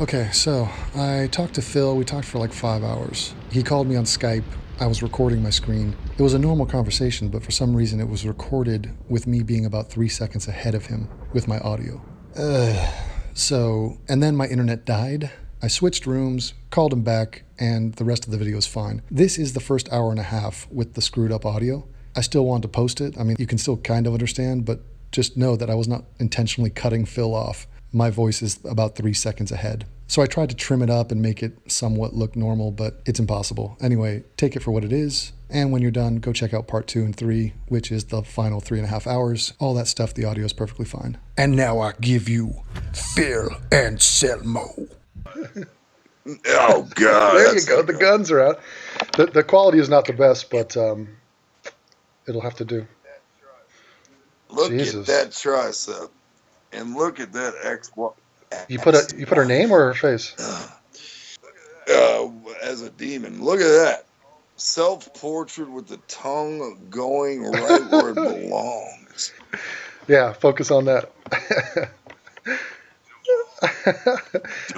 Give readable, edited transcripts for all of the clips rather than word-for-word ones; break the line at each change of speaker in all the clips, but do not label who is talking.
Okay, so I talked to Phil. We talked for like 5 hours. He called me on Skype. I was recording my screen. It was a normal conversation, but for some reason it was recorded with me being about 3 seconds ahead of him with my audio. And then my internet died. I switched rooms, called him back, and the rest of the video is fine. This is the first hour and a half with the screwed up audio. I still wanted to post it. I mean, you can still kind of understand, but just know that I was not intentionally cutting Phil off. My voice is about 3 seconds ahead. So I tried to trim it up and make it somewhat look normal, but it's impossible. Anyway, take it for what it is. And when you're done, go check out part 2 and 3, which is the final 3.5 hours. All that stuff, the audio is perfectly fine.
And now I give you Phil Anselmo.
Oh, God.
There you go. The guns are out. The quality is not the best, but it'll have to do.
Look
Jesus.
at that tricep. And look at that
You put her name or her face?
As a demon. Look at that. Self-portrait with the tongue going right where it belongs.
Yeah, focus on that.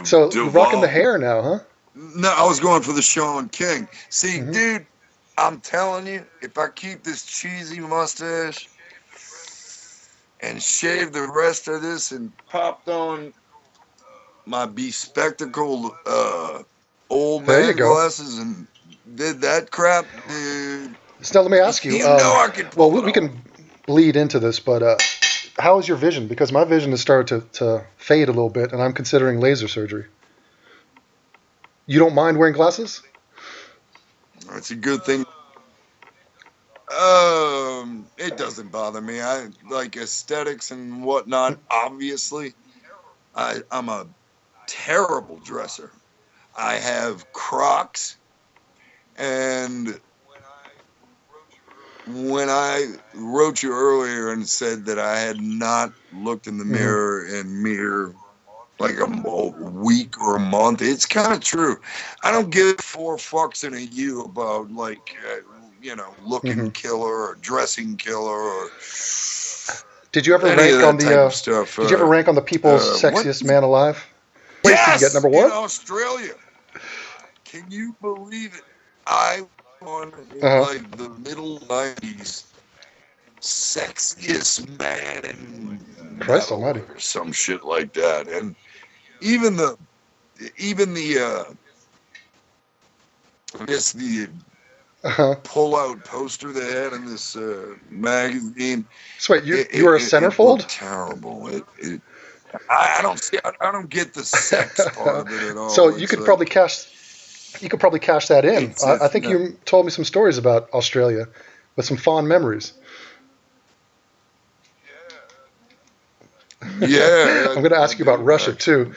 So you're rocking the hair now, huh?
No, I was going for the Sean King. See, dude, I'm telling you, if I keep this cheesy mustache and shave the rest of this and popped on my bespectacled old man glasses and did that crap, dude.
So let me ask you.
You know I could.
Well, we can bleed into this, but how is your vision? Because my vision has started to fade a little bit, and I'm considering laser surgery. You don't mind wearing glasses?
That's a good thing. It doesn't bother me. I like aesthetics and whatnot. Obviously, I'm a terrible dresser. I have Crocs, and when I wrote you earlier and said that I had not looked in the mirror like a week or a month, it's kind of true. I don't give 4 fucks in a U about looking killer or dressing killer or.
Did you ever rank on the stuff? Did you ever rank on the People's Sexiest Man Alive?
Yes,
did you get number 1
in Australia. Can you believe it? I won in like the middle 90s, sexiest man in
Christ Almighty,
or some shit like that, and even the I guess the pull-out poster they had in this magazine.
So wait, you were a centerfold?
It terrible. I don't get the sex part of it at all.
So you could probably cash that in. I think you told me some stories about Australia with some fond memories.
Yeah.
I'm going to ask you about Russia too.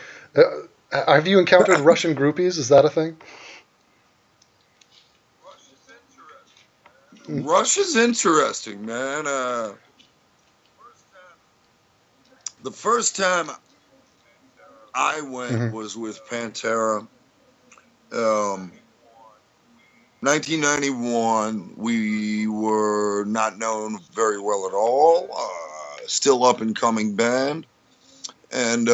Have you encountered Russian groupies? Is that a thing?
Russia's interesting, man. The first time I went was with Pantera. 1991, we were not known very well at all. Still up and coming band. And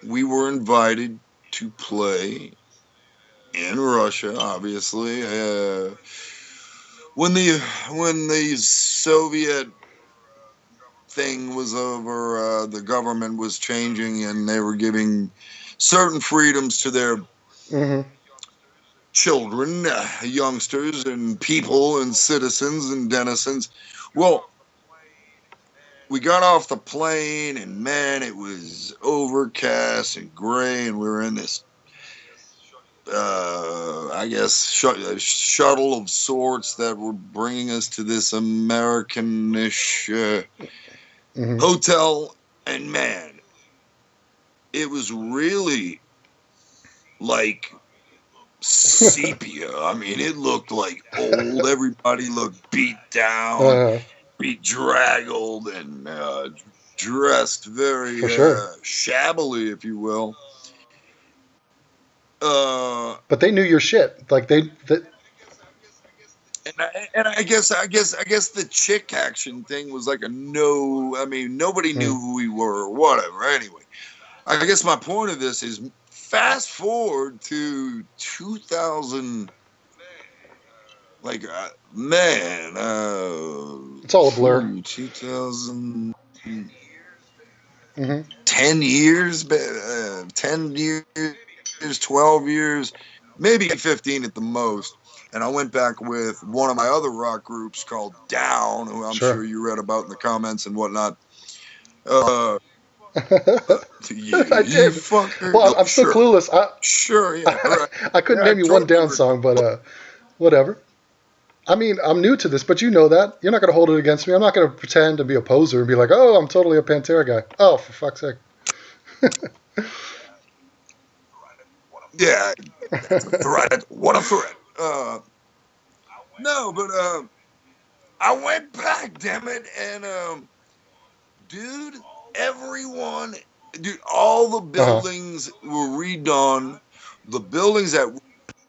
we were invited to play in Russia, obviously. When the Soviet thing was over, the government was changing, and they were giving certain freedoms to their children, youngsters, and people, and citizens, and denizens. Well, we got off the plane, and man, it was overcast and gray, and we were in this I guess shuttle of sorts that were bringing us to this American-ish hotel, and man, it was really like sepia. I mean, it looked like old. Everybody looked beat down, bedraggled, and dressed very shabbily, if you will.
But they knew your shit. Like and
I guess the chick action thing was like a no. I mean, nobody knew who we were or whatever. Anyway, I guess my point of this is fast forward to 2000. Like, man,
It's all a blur.
2000,
Mm-hmm.
10 years, 10 years, 12 years, maybe 15 at the most. And I went back with one of my other rock groups called Down, who I'm
Sure.
sure you read about in the comments and whatnot. You
I did.
fucker.
Well, I'm still
Sure.
clueless.
Sure, yeah. Right.
I couldn't
Yeah, I
name you one
totally
Down song, but whatever. I mean, I'm new to this, but you know that. You're not going to hold it against me. I'm not going to pretend to be a poser and be like, oh, I'm totally a Pantera guy. Oh, for fuck's sake.
Yeah, that's a threat. What a threat. No, but I went back, damn it, and dude, everyone, dude, all the buildings were redone. The buildings that were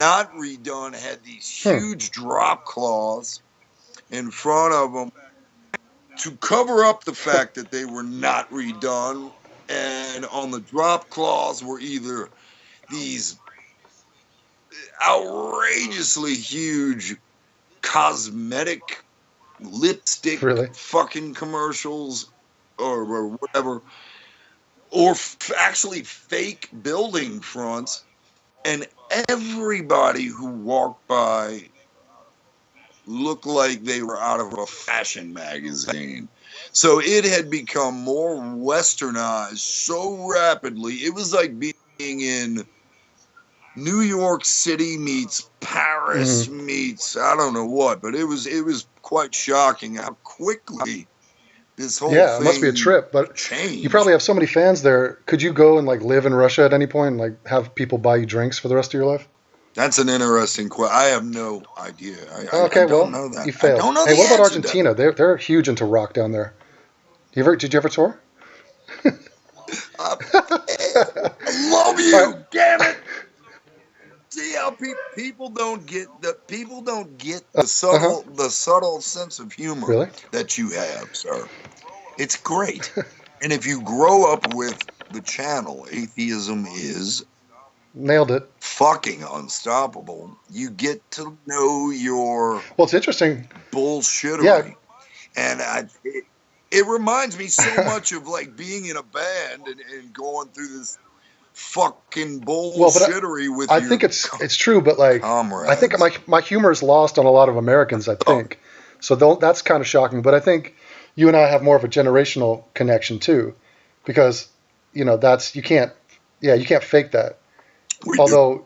not redone had these huge drop cloths in front of them to cover up the fact that they were not redone. And on the drop cloths were either these outrageously huge cosmetic lipstick
Really?
fucking commercials or whatever, or actually fake building fronts, and everybody who walked by looked like they were out of a fashion magazine. So it had become more westernized so rapidly. It was like being in New York City meets Paris meets I don't know what, but it was quite shocking how quickly this whole
Yeah, it
thing
must be a trip, but
changed.
you probably have so many fans there. Could you go and like live in Russia at any point and like have people buy you drinks for the rest of your life?
That's an interesting question. I have no idea.
Okay,
I don't
well,
know that.
you
I
failed.
don't know
Hey,
the
what about
answer to that.
Argentina? They're huge into rock down there. Did you ever tour?
I love you,
All right.
damn it. See how people don't get the
Uh-huh.
subtle sense of humor
Really?
that you have, sir. It's great. And if you grow up with the channel Atheism Is
Nailed it.
Fucking Unstoppable, you get to know your
Well, it's interesting.
bullshittery.
Yeah.
And it reminds me so much of like being in a band and going through this fucking bullshittery with
I
your
think it's true, but like
comrades.
I think my humor is lost on a lot of Americans. I think so. That's kind of shocking. But I think you and I have more of a generational connection too, because that's you can't fake that. Although,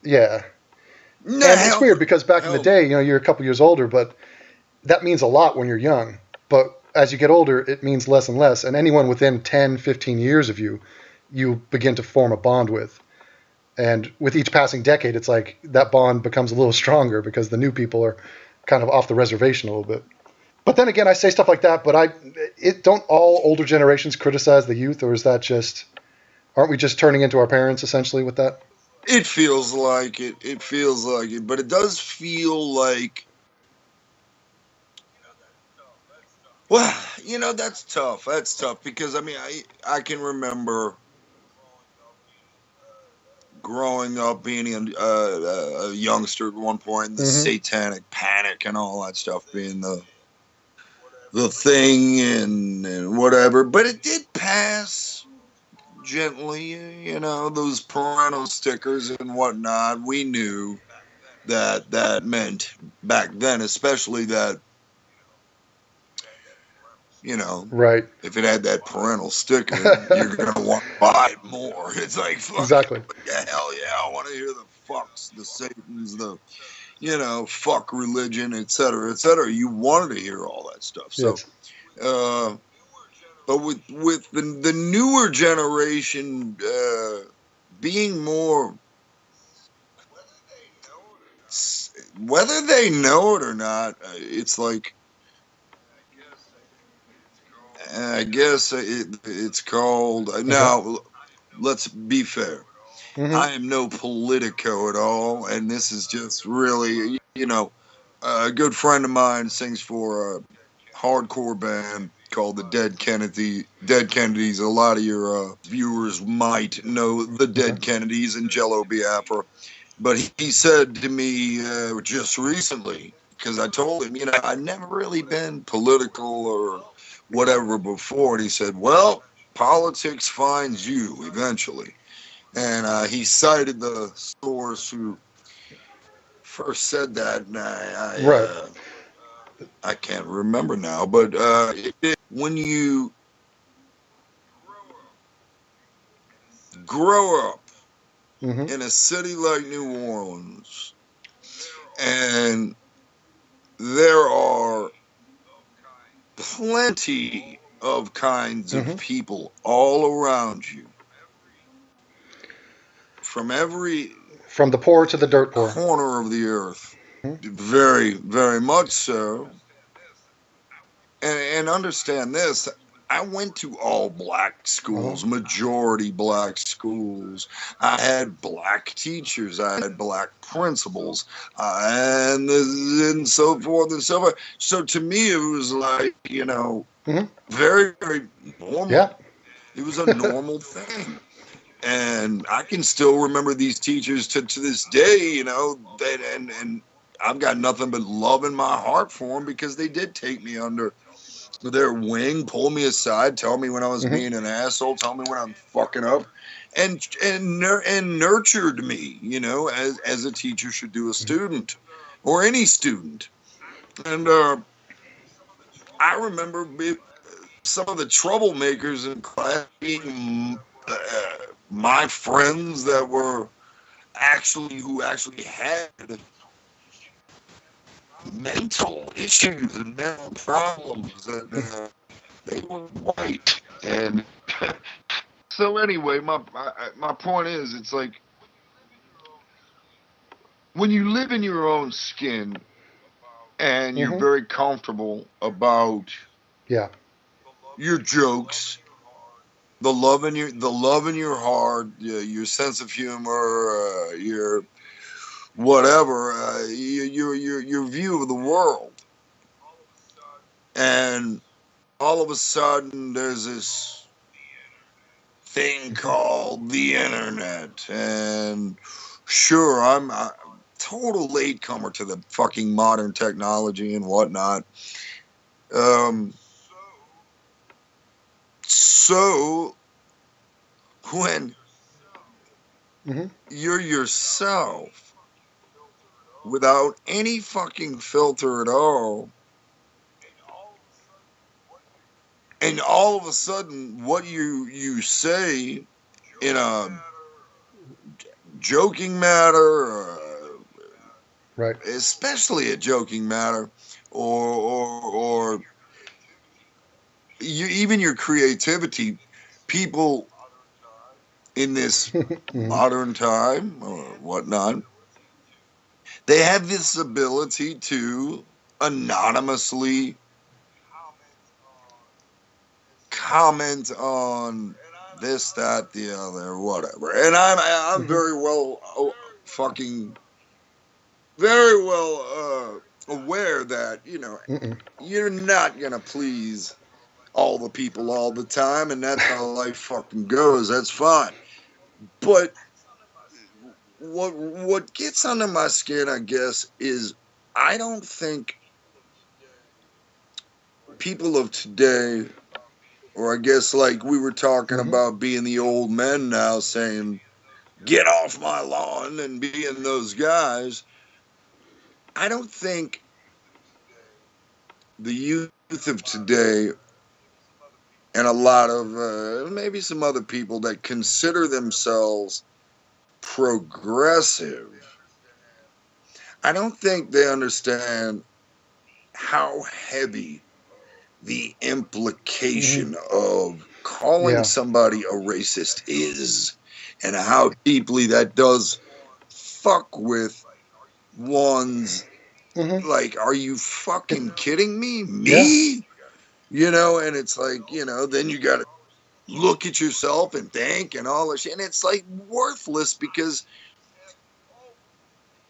yeah, and it's weird because back in the day, you're a couple years older, but that means a lot when you're young. But as you get older, it means less and less. And anyone within 10, 15 years of you begin to form a bond with. And with each passing decade, it's like that bond becomes a little stronger because the new people are kind of off the reservation a little bit. But then again, I say stuff like that, but don't all older generations criticize the youth, or is that aren't we just turning into our parents essentially with that?
It feels like it. It feels like it. But it does feel like, well, that's tough. That's tough because I mean, I can remember growing up being a youngster at one point, the satanic panic and all that stuff being the thing and whatever. But it did pass gently, those parental stickers and whatnot. We knew that meant back then, especially that,
Right.
if it had that parental sticker, you're going to want to buy it more. It's like, fuck
Exactly.
yeah, hell yeah, I want to hear the fucks, the Satans, the, fuck religion, et cetera, et cetera. You wanted to hear all that stuff. So,
Yes.
but with the newer generation being more, whether they know it or not, it's like, I guess it's called. Now, let's be fair. I am no politico at all, and this is just really, a good friend of mine sings for a hardcore band. called the Dead Kennedys. A lot of your viewers might know the Dead Kennedys and Jello Biafra. But he said to me just recently, because I told him, I've never really been political or whatever before. And he said, well, politics finds you eventually. And he cited the source who first said that. And
Right.
I can't remember now. But when you grow up in a city like New Orleans, and there are plenty of kinds of people all around you, from
the poor to the dirt poor.
corner of the earth, very, very much so. And understand this. I went to all black schools, majority black schools. I had black teachers. I had black principals, and so forth and so forth. So to me, it was like, very, very normal.
Yeah.
It was a normal thing. And I can still remember these teachers to this day, and I've got nothing but love in my heart for them, because they did take me under their wing, pull me aside, tell me when I was being an asshole, tell me when I'm fucking up, and nurtured me, as a teacher should do a student, or any student. And I remember some of the troublemakers in class being my friends that were who actually had mental issues and mental problems, and they were white. And so anyway, my point is, it's like, when you live in your own skin and you're very comfortable about your jokes, the love in your heart, your sense of humor, your whatever, your view of the world, and all of a sudden there's this thing called the internet, and sure, I'm a total latecomer to the fucking modern technology and whatnot. So when you're yourself without any fucking filter at all, and all of a sudden what you say in a joking matter,
right,
especially a joking matter, or even your creativity, people in this modern time or whatnot, they have this ability to anonymously comment on this, that, the other, whatever. And I'm very well very well aware that, you're not gonna please all the people all the time, and that's how life fucking goes. That's fine. But what gets under my skin, I guess, is I don't think people of today, or I guess like we were talking about being the old men now, saying, get off my lawn, and being those guys, I don't think the youth of today, and a lot of maybe some other people that consider themselves progressive, I don't think they understand how heavy the implication of calling somebody a racist is, and how deeply that does fuck with one's, like, are you fucking kidding me? Me? And it's like, then you gotta look at yourself and think and all that shit, and it's like worthless, because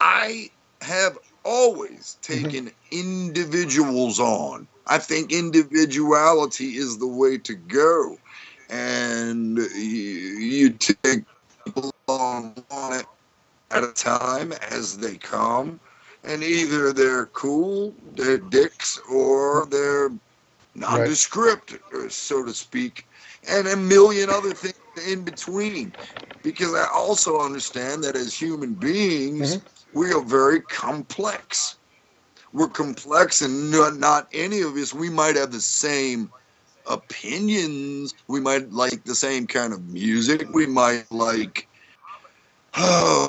I have always taken individuals on. I think individuality is the way to go. And you take people on one at a time as they come. And either they're cool, they're dicks, or they're nondescript, so to speak, and a million other things in between. Because I also understand that as human beings, we are very complex. We're complex, and not any of us, we might have the same opinions. We might like the same kind of music. We might like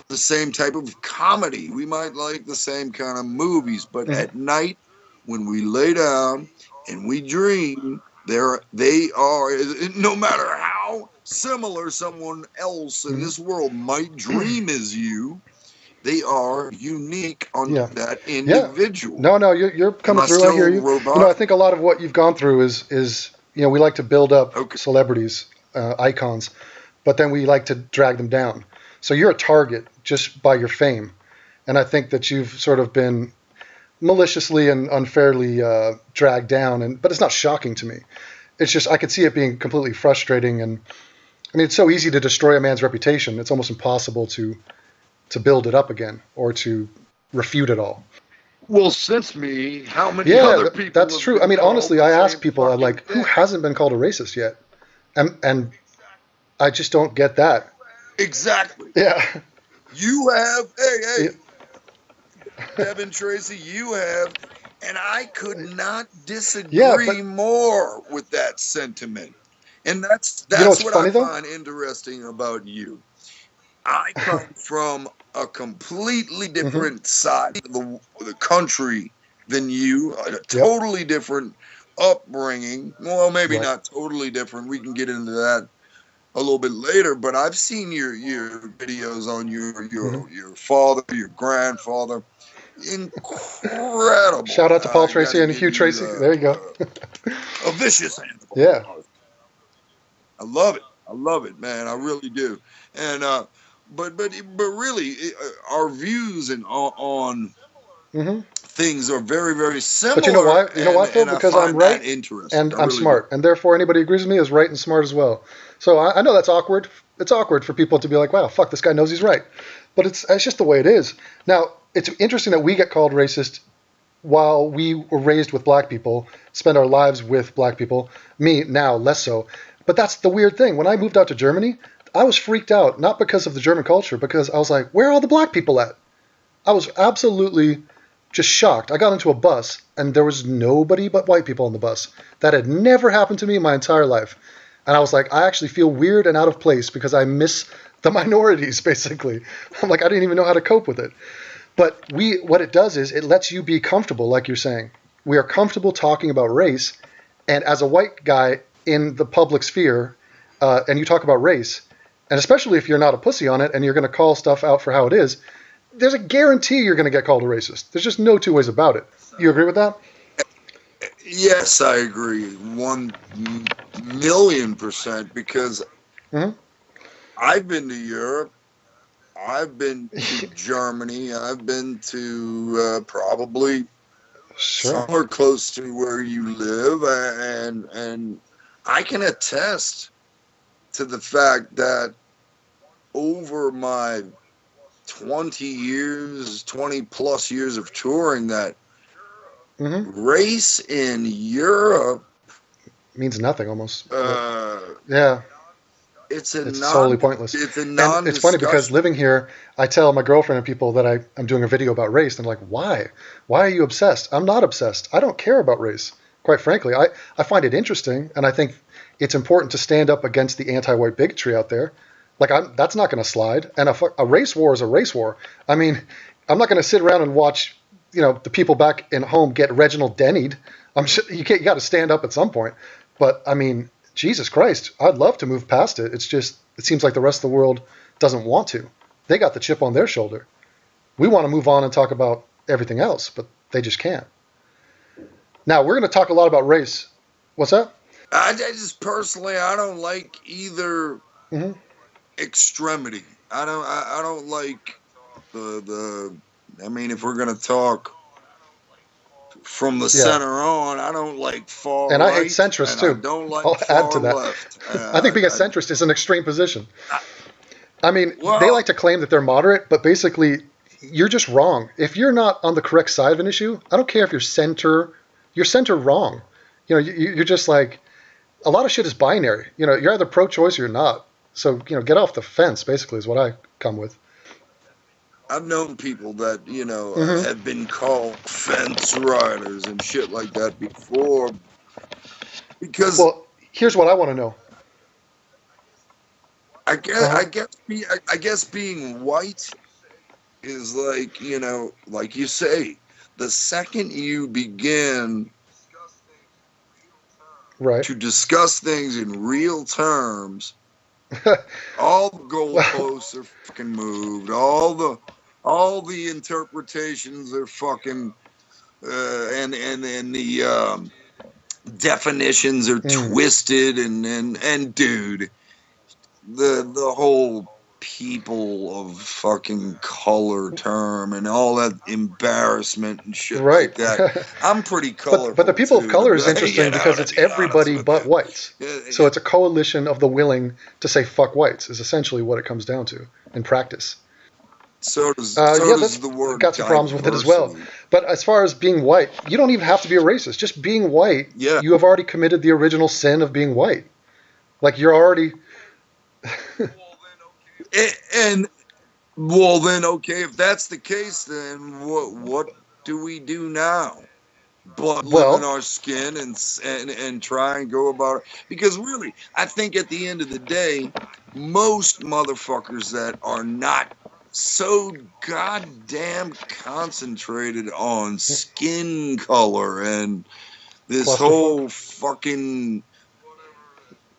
the same type of comedy. We might like the same kind of movies. But at night, when we lay down and we dream, they are, no matter how similar someone else in this world might dream as you, they are unique on that individual.
No, you're coming through. I hear you. I think a lot of what you've gone through is we like to build up celebrities, icons, but then we like to drag them down. So you're a target just by your fame. And I think that you've sort of been maliciously and unfairly dragged down. But it's not shocking to me. It's just I could see it being completely frustrating. And I mean, it's so easy to destroy a man's reputation. It's almost impossible to build it up again or to refute it all.
Well, since me, how many other people?
That's true. I mean, honestly, I ask people, I'm like, who hasn't been called a racist yet? And I just don't get that.
Exactly.
Yeah.
You have, hey, Devon Tracey, you have, and I could not disagree more with that sentiment. And that's what I find interesting about you. I come from a completely different side of the country than you, a totally different upbringing. Well, maybe not totally different. We can get into that a little bit later, but I've seen your videos on your father, your grandfather. Incredible.
Shout out to Paul Tracy and Hugh Tracy. There you go.
A vicious animal.
Yeah.
I love it, man. I really do. And but really, our views on things are very, very similar.
But you know why? You know why, Phil? Because I'm right and I'm smart, and therefore anybody who agrees with me is right and smart as well. So I know that's awkward. It's awkward for people to be like, "Wow, fuck, this guy knows he's right," but it's just the way it is. Now, it's interesting that we get called racist while we were raised with black people, spend our lives with black people. Me now less so, but that's the weird thing. When I moved out to Germany, I was freaked out, not because of the German culture, because I was like, where are all the black people at? I was absolutely just shocked. I got into a bus, and there was nobody but white people on the bus. That had never happened to me in my entire life. And I was like, I actually feel weird and out of place because I miss the minorities, basically. I'm like, I didn't even know how to cope with it. But what it does is it lets you be comfortable, like you're saying. We are comfortable talking about race, and as a white guy in the public sphere, and you talk about race, and especially if you're not a pussy on it and you're going to call stuff out for how it is, there's a guarantee you're going to get called a racist. There's just no two ways about it. You agree with that?
Yes, I agree. 1,000,000%, because I've been to Europe. I've been to Germany. I've been to probably somewhere close to where you live. And I can attest to the fact that over my 20 plus years of touring, that race in Europe
means nothing almost.
Yeah.
It's totally pointless. And it's funny because living here, I tell my girlfriend and people that I'm doing a video about race. And they're like, why? Why are you obsessed? I'm not obsessed. I don't care about race. Quite frankly, I find it interesting. And I think it's important to stand up against the anti-white bigotry out there. Like, that's not going to slide. And a race war is a race war. I mean, I'm not going to sit around and watch, the people back in home get Reginald Denny'd. I'm sure you got to stand up at some point. But I mean, Jesus Christ, I'd love to move past it. It's just, it seems like the rest of the world doesn't want to. They got the chip on their shoulder. We want to move on and talk about everything else, but they just can't. Now, we're going to talk a lot about race. What's that?
I just personally, I don't like either extremity. I don't like the I mean, if we're gonna talk from the
Yeah.
center on, I don't like far
And I hate
right,
centrists
and I
too.
don't like
I'll add to
far
that.
left.
I think being a centrist is an extreme position.
I,
I mean, they
well,
like to claim that they're moderate, but basically, you're just wrong. If you're not on the correct side of an issue, I don't care if you're center wrong. You're just like, a lot of shit is binary. You're either pro-choice or you're not. So, get off the fence, basically, is what I come with.
I've known people that
Hmm.
have been called fence riders and shit like that before, because
Well, here's what I want to know. Uh-huh.
I guess being white is like, like you say, the second you begin
Right.
to discuss things in real terms, all the
Well,
goalposts are fucking moved. All the interpretations are fucking and the definitions are
mm,
twisted, and dude, the whole people of fucking color term and all that embarrassment and shit
right.
like that. I'm pretty
But the
colorful
people of
too,
color is interesting because
to
it's
be honest
everybody
with you.
but whites. So it's a coalition of the willing to say fuck whites is essentially what it comes down to in practice.
So
Yeah,
does
that's
the word
got some problems with it as well.
diversity.
But as far as being white, you don't even have to be a racist. Just being white,
Yeah.
you have already committed the original sin of being white. Like you're already.
And well, then, okay, if that's the case, then what do we do now? But live in
Well,
our skin and try and go about it. Because really, I think at the end of the day, most motherfuckers that are not so goddamn concentrated on skin color and this
clusterfuck.
whole fucking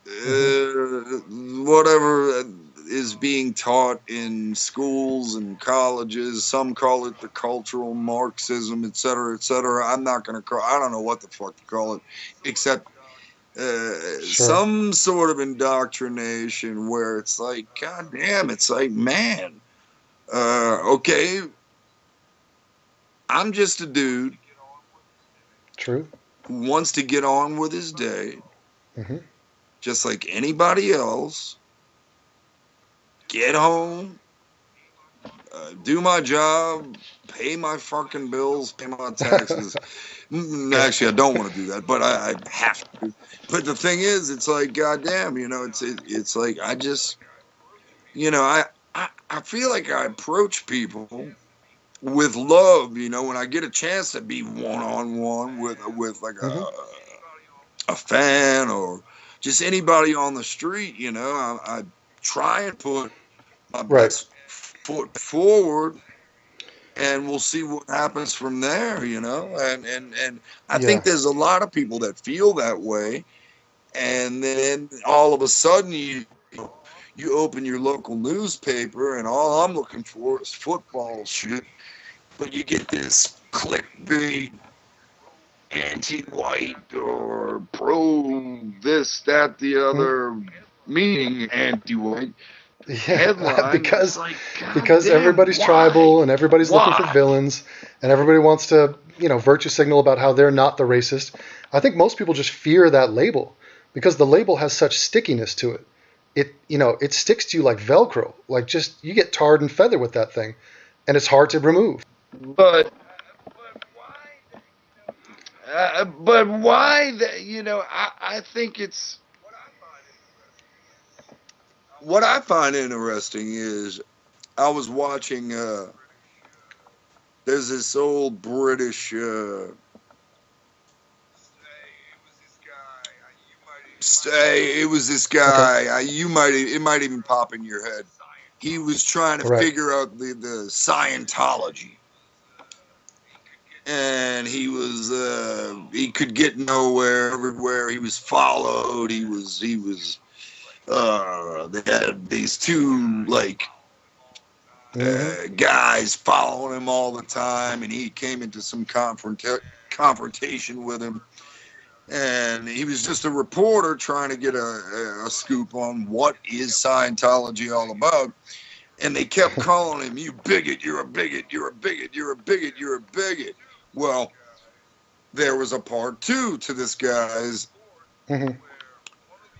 Hmm.
whatever is being taught in schools and colleges. Some call it the cultural Marxism, et cetera, et cetera. I'm not going to call, I don't know what the fuck to call it, except
Sure.
some sort of indoctrination where it's like, God damn, it's like, man, okay, I'm just a dude
True.
who wants to get on with his day,
Hmm.
just like anybody else. Get home, do my job, pay my fucking bills, pay my taxes.
Yeah.
Actually, I don't want to do that, but I have to. But the thing is, it's like, goddamn, it's like I just, I feel like I approach people with love. When I get a chance to be one on one with like
Hmm.
a fan or just anybody on the street. I try and put my
Right.
best foot forward, and we'll see what happens from there. And I
Yeah.
think there's a lot of people that feel that way, and then all of a sudden you open your local newspaper and all I'm looking for is football shit, but you get this clickbait anti-white or pro this, that, the
Mhm.
other, meaning anti-white
Yeah,
headline. It's
because
like, God
because
damn,
everybody's
why?
tribal and everybody's looking for
Why?
villains and everybody wants to, virtue signal about how they're not the racist. I think most people just fear that label because the label has such stickiness to it. It sticks to you like Velcro. Like just you get tarred and feathered with that thing, and it's hard to remove.
But why that? I think it's what I find interesting is I was watching. There's this old British. It was this
Okay.
guy. It might even pop in your head. He was trying to
Right.
figure out the Scientology, and he could get nowhere. Everywhere he was followed. They had these two like
Hmm.
guys following him all the time, and he came into some confrontation with him. And he was just a reporter trying to get a scoop on what is Scientology all about. And they kept calling him, "You bigot, you're a bigot, you're a bigot, you're a bigot, you're a bigot." Well, there was a part 2 to this guy's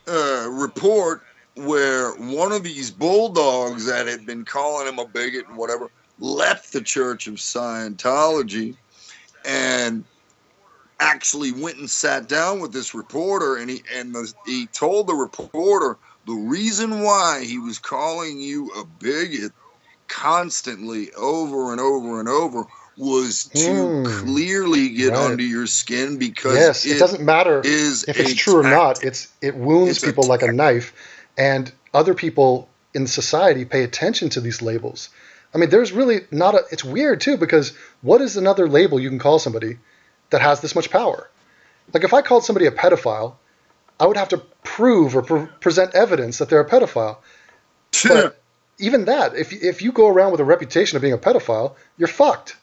report where one of these bulldogs that had been calling him a bigot and whatever left the Church of Scientology and actually went and sat down with this reporter, and he told the reporter the reason why he was calling you a bigot constantly over and over and over was to clearly get under your skin, because
it doesn't matter if it's true or not. It wounds people like a knife, and other people in society pay attention to these labels. I mean, there's really not a. It's weird too, because what is another label you can call somebody that has this much power? Like if I called somebody a pedophile, I would have to prove or present evidence that they're a pedophile. But even that, if you go around with a reputation of being a pedophile, you're fucked.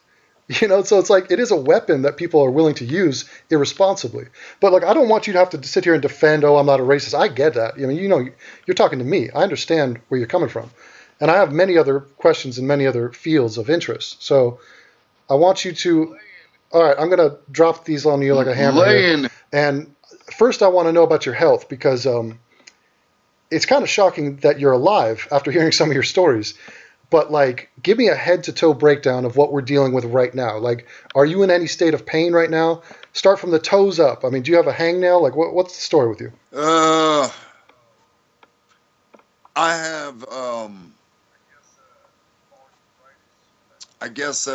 You know, so it's like it is a weapon that people are willing to use irresponsibly. But like, I don't want you to have to sit here and defend, oh, I'm not a racist. I get that. I mean, you know, you're talking to me. I understand where you're coming from. And I have many other questions in many other fields of interest. So I want you to, all right, I'm going to drop these on you like a hammer here. And first I want to know about your health, because it's kind of shocking that you're alive after hearing some of your stories. But like, give me a head-to-toe breakdown of what we're dealing with right now. Like, are you in any state of pain right now? Start from the toes up. I mean, do you have a hangnail? Like, what's the story with you?
I have, I guess,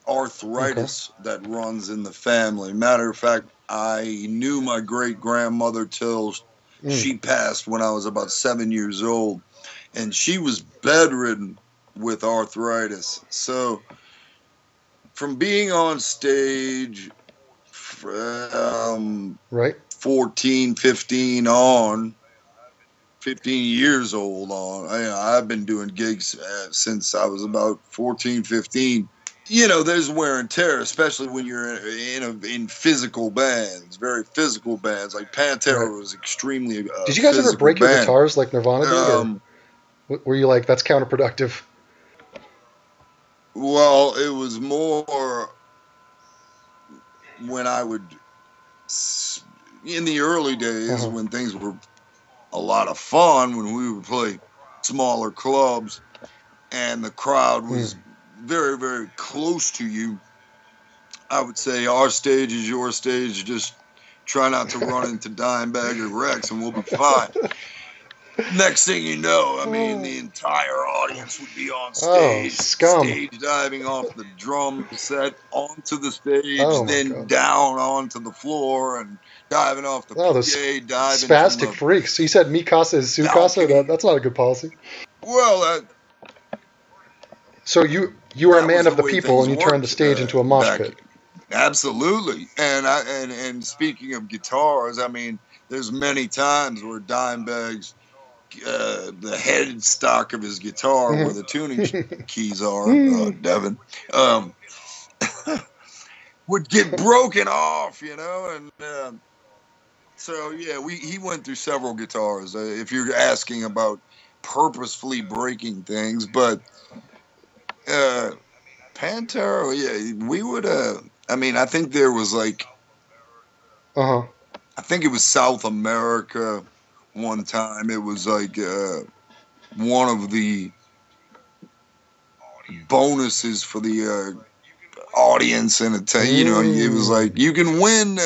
arthritis that runs in the family. Matter of fact, I knew my great-grandmother till she passed when I was about 7 years old. And she was bedridden with arthritis. So from being on stage from 14, 15 on, 15 years old on, I've been doing gigs since I was about 14, 15. You know, there's wear and tear, especially when you're in physical bands, very physical bands. Like Pantera was extremely
Did you guys ever break your guitars like Nirvana did? Or were you like, that's counterproductive?
Well, it was more when I would, in the early days when things were a lot of fun, when we would play smaller clubs and the crowd was very, very close to you. I would say our stage is your stage. Just try not to run into Dimebag or Rex and we'll be fine. Next thing you know, I mean, the entire audience would be on stage, stage diving off the drum set onto the stage, then down onto the floor and diving off the PA, diving.
Spastic freaks. So you said mi casa is su casa? That's not a good policy.
Well,
so you were a man of the people and you turned the stage into a mosh pit.
Absolutely. And speaking of guitars, I mean, there's many times where Dimebag's the headstock of his guitar where the tuning keys are, Devon, would get broken off, you know, and so yeah, he went through several guitars. If you're asking about purposefully breaking things, but Pantera, yeah, we would. I mean, I think there was like, I think it was South America. One time it was like one of the bonuses for the audience, and you know, it was like you can win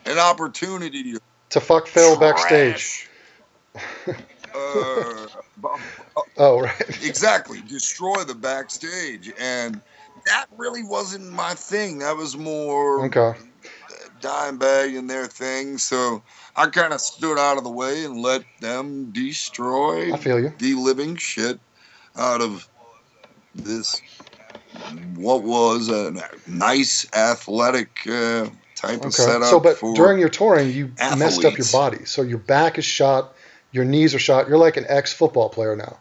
an opportunity
to fuck Phil backstage.
Exactly, destroy the backstage, and that really wasn't my thing. That was more Dimebag and their thing, so I kind of stood out of the way and let them destroy the living shit out of this, what was a nice athletic type of setup.
So, but during your touring, you messed up your body. So your back is shot, your knees are shot. You're like an ex-football player now.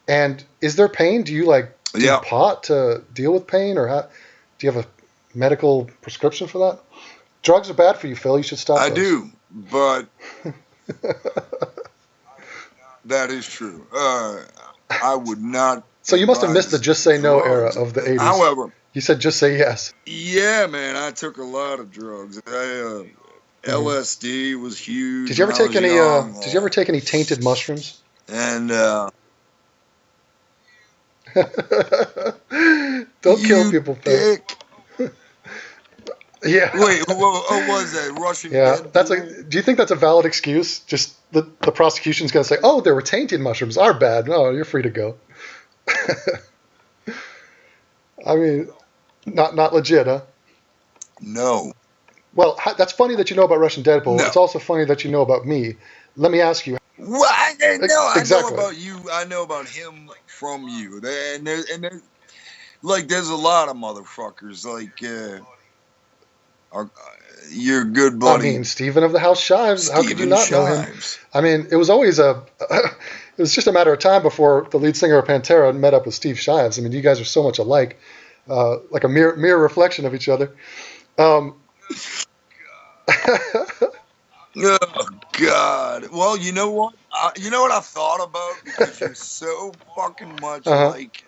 And is there pain? Do you like do pot to deal with pain, or do you have a medical prescription for that? Drugs are bad for you, Phil. You should stop those.
I do, but That is true. I would not.
So you must have missed the just say no era of the 80s.
However,
you said just say yes.
Yeah, man, I took a lot of drugs. LSD was huge.
Did you ever take any? Did you ever take any tainted mushrooms?
And
don't kill people, Phil. Yeah.
Wait, what was that? Russian?
Yeah, that's like. Do you think that's a valid excuse? Just the prosecution's gonna say, "Oh, there were tainted mushrooms. Our bad. No, you're free to go." I mean, not legit, huh?
No.
Well, that's funny that you know about Russian Deadpool.
No.
It's also funny that you know about me. Let me ask you.
Well, I know
Exactly.
about you. I know about him from you. And there's a lot of motherfuckers like your good buddy.
I mean, Stephen of the House Shives. How could you not know him? I mean, it was always it was just a matter of time before the lead singer of Pantera met up with Steve Shives. I mean, you guys are so much alike, like a mirror reflection of each other. Oh
God! Well, you know what? You know what I thought about, because you're so fucking much like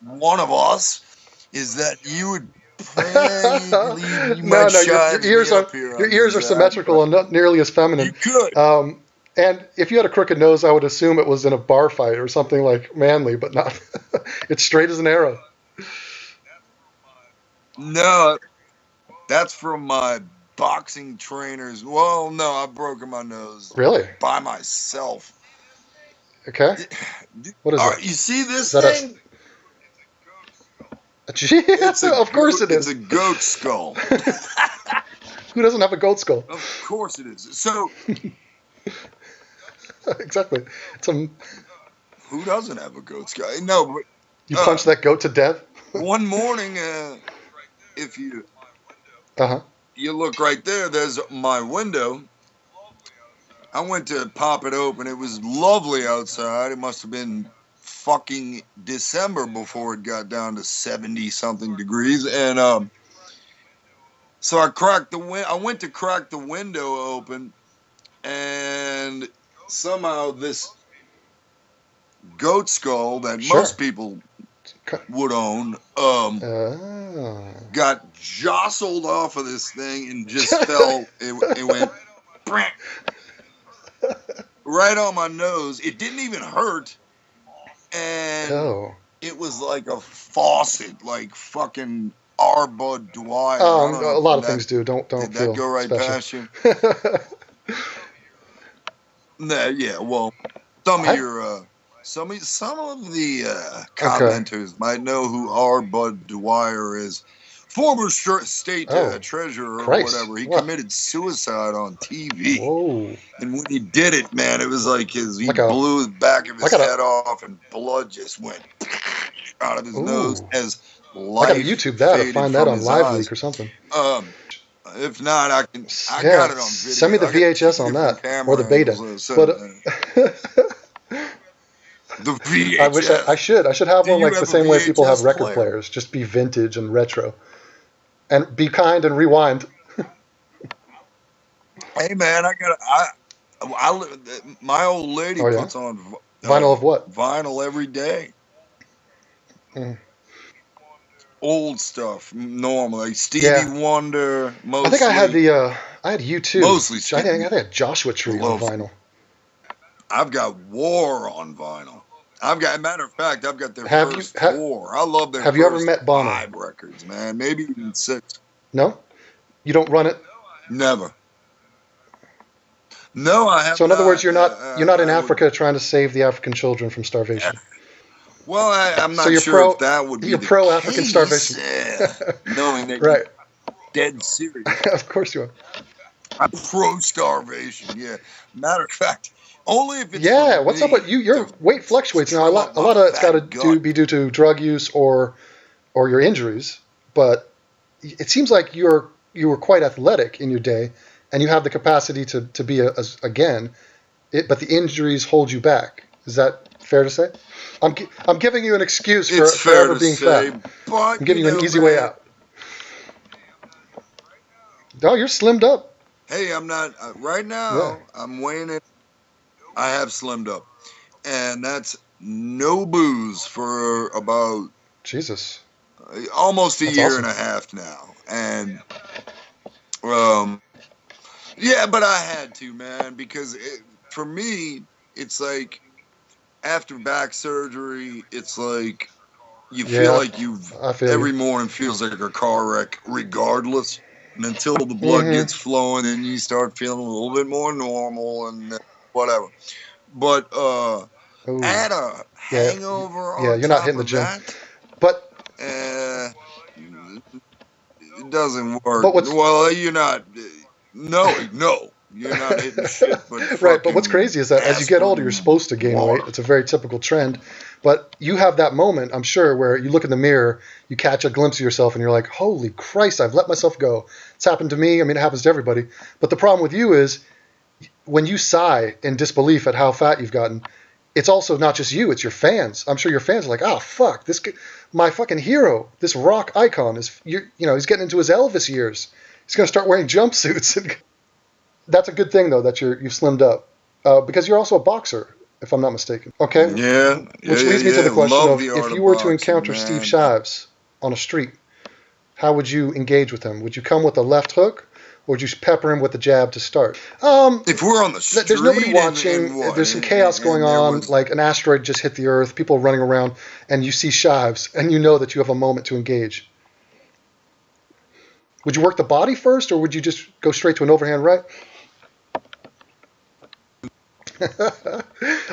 one of us, is that you would probably
your ears are symmetrical and not nearly as feminine.
You could.
And if you had a crooked nose, I would assume it was in a bar fight or something like manly, but not. It's straight as an arrow.
No, that's from my boxing trainers. Well, no, I've broken my nose.
Really?
By myself.
Okay. What is that?
You see this
is
thing?
Of course it is.
It's a goat skull.
Who doesn't have a goat skull?
Of course it is. So.
Exactly.
Who doesn't have a goat skull? No, but
you punch that goat to death.
One morning, if you you look right there, there's my window. I went to pop it open. It was lovely outside. It must have been fucking December before it got down to 70-something degrees, and so I cracked the I went to crack the window open, and somehow this goat skull that most people would own got jostled off of this thing and just fell. It went right on my nose. It didn't even hurt, and it was like a faucet, like fucking R. Bud Dwyer.
A lot of things do. Don't
did
feel
that go right
special.
past you? Nah, yeah. Well, some of the commenters might know who R. Bud Dwyer is. Former state treasurer or whatever. He committed suicide on TV.
Whoa.
And when he did it, man, it was like he blew the back of his head off, and blood just went out of his nose as life.
I gotta YouTube that or find that on LiveLeak or something.
If not, I got it on video.
Send me the VHS on that, or the beta.
The VHS.
I should have one like the same way people have record players. Just be vintage and retro, and be kind and rewind.
Hey man, my old lady puts on
vinyl of what?
Vinyl every day. Old stuff, normally Stevie Wonder. Mostly,
I think I had I had U2.
Mostly,
I think I had Joshua Tree on vinyl.
I've got War on vinyl. Matter of fact, I've got their first War. I love their.
Have you ever met Bono?
5 records, man. Maybe even 6.
No, you don't run it.
Never. No, I have.
So in other words, you're not in Africa trying to save the African children from starvation.
Well, I'm not
you're
sure if that would be
you're pro African starvation.
Knowing that you're dead serious.
Of course you are.
I'm pro starvation. Yeah. Matter of fact, only if it's
what's up with you? Your weight fluctuates now. A lot of it's got to be due to drug use or your injuries. But it seems like you were quite athletic in your day, and you have the capacity to be again. But the injuries hold you back. Is that fair to say? I'm giving you an excuse for ever being fat. I'm giving you an easy way out. No, you're slimmed up.
Hey, I'm not right now. Yeah. I'm weighing it I have slimmed up, and that's no booze for about
Jesus.
almost a
That's
year
awesome.
and a half now, and um, yeah, but I had to, man, because for me, it's like after back surgery, it's like you feel
Yeah,
like you've
I feel
every
you.
morning feels like a car wreck, regardless. And until the blood
Mm-hmm.
gets flowing, then you start feeling a little bit more normal and whatever. But
Ooh.
add a
Yeah,
hangover
yeah,
on
you're not
top
hitting the
of
gym.
that,
But
uh, it doesn't work.
but what's
Well, you're not. No, you're not hitting shit, but
right, but what's
fucking
crazy is that as you get older, you're
aspirin
supposed to gain weight.
water.
It's a very typical trend. But you have that moment, I'm sure, where you look in the mirror, you catch a glimpse of yourself, and you're like, holy Christ, I've let myself go. It's happened to me. I mean, it happens to everybody. But the problem with you is when you sigh in disbelief at how fat you've gotten, it's also not just you, it's your fans. I'm sure your fans are like, oh, fuck, my fucking hero, this rock icon, he's getting into his Elvis years. He's going to start wearing jumpsuits. That's a good thing, though, that you've slimmed up, because you're also a boxer, if I'm not mistaken. Okay,
Yeah,
which leads me to the question
Love
of
the
if
art
you
of
were to
boxing,
encounter Steve
man.
Shives on a street, how would you engage with him? Would you come with a left hook, or would you pepper him with a jab to start?
If we're on the street,
There's nobody watching.
and what,
There's some chaos going
and there
on,
was
like an asteroid just hit the Earth, people running around, and you see Shives, and you know that you have a moment to engage. Would you work the body first, or would you just go straight to an overhand right?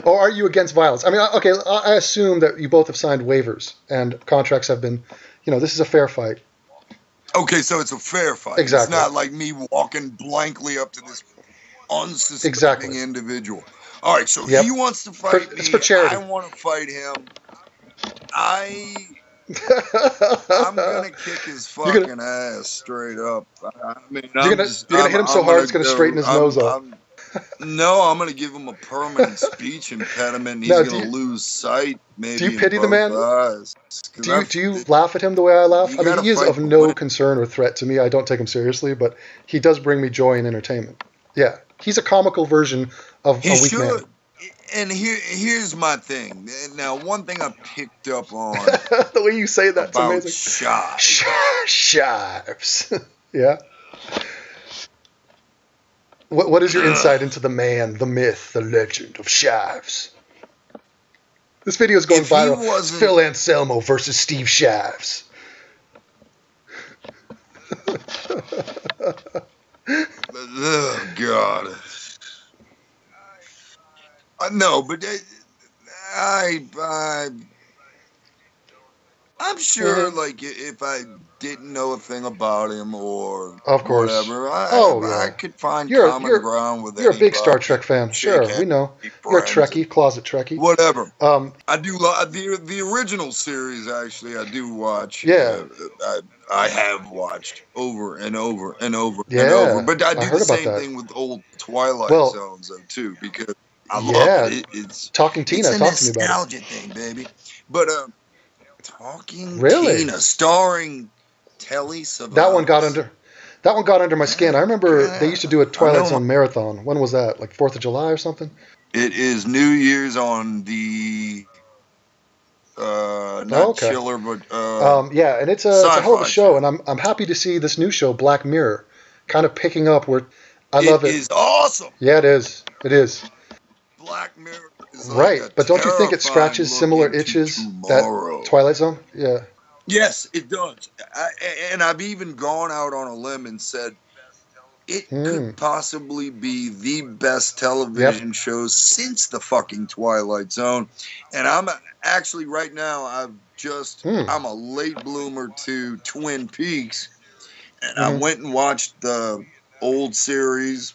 Or are you against violence? I mean, okay, I assume that you both have signed waivers and contracts have been, this is a fair fight.
okay, so it's a fair fight. It's
Exactly.
not like me walking blankly up to this unsuspecting
Exactly.
individual. All right, so
Yep.
he wants to fight
It's for
me. I
charity.
want to fight him. I'm gonna kick his
you're gonna
fucking ass straight up. I mean,
you're gonna hit him so hard it's gonna straighten his nose off.
No, I'm gonna give him a permanent speech impediment. And he's
No,
gonna lose sight, maybe
do you
in
pity the
both
man?
eyes.
Do you laugh at him the way I laugh?
You
I mean,
gotta
he is
fight
of
to
no
win.
concern or threat to me. I don't take him seriously, but he does bring me joy and entertainment. Yeah, he's a comical version of
He
a weak man.
should. And here's my thing. Now, one thing I picked up on
The way you say that's
about
amazing.
Shives.
Yeah. What is your insight into the man, the myth, the legend of Shives? This video is going viral. It's Phil Anselmo versus Steve Shives.
Oh, God. No, but I'm sure, like, if I didn't know a thing about him or
of course.
whatever,
I
could find
you're
common ground with
You're a big
anybody.
Star Trek fan. Sure, we know. You're a Trekkie, closet Trekkie.
Whatever. I do the original series. Actually, I do watch.
Yeah.
I have watched over and over and over and
Yeah,
over. But I do
heard
the
about
same
that.
thing with old Twilight
Well,
Zones though too, because I love it. It's
Talking Tina.
It's a
Talk to me about it.
nostalgia thing, baby. But Talking
Really?
Tina, starring Telly Savalas.
That one got under my skin. I remember they used to do a Twilight Zone marathon. When was that? Like 4th of July or something?
It is New Year's on the not chiller, but
yeah, and it's a hell of a show, and I'm happy to see this new show, Black Mirror, kind of picking up where I love it.
It is awesome.
Yeah, it is. It is.
Black Mirror is
right,
like
but don't you think it scratches similar itches that Twilight Zone? Yeah.
Yes, it does. And I've even gone out on a limb and said it could possibly be the best television show since the fucking Twilight Zone. And I'm actually right now, I'm a late bloomer to Twin Peaks. And I went and watched the old series.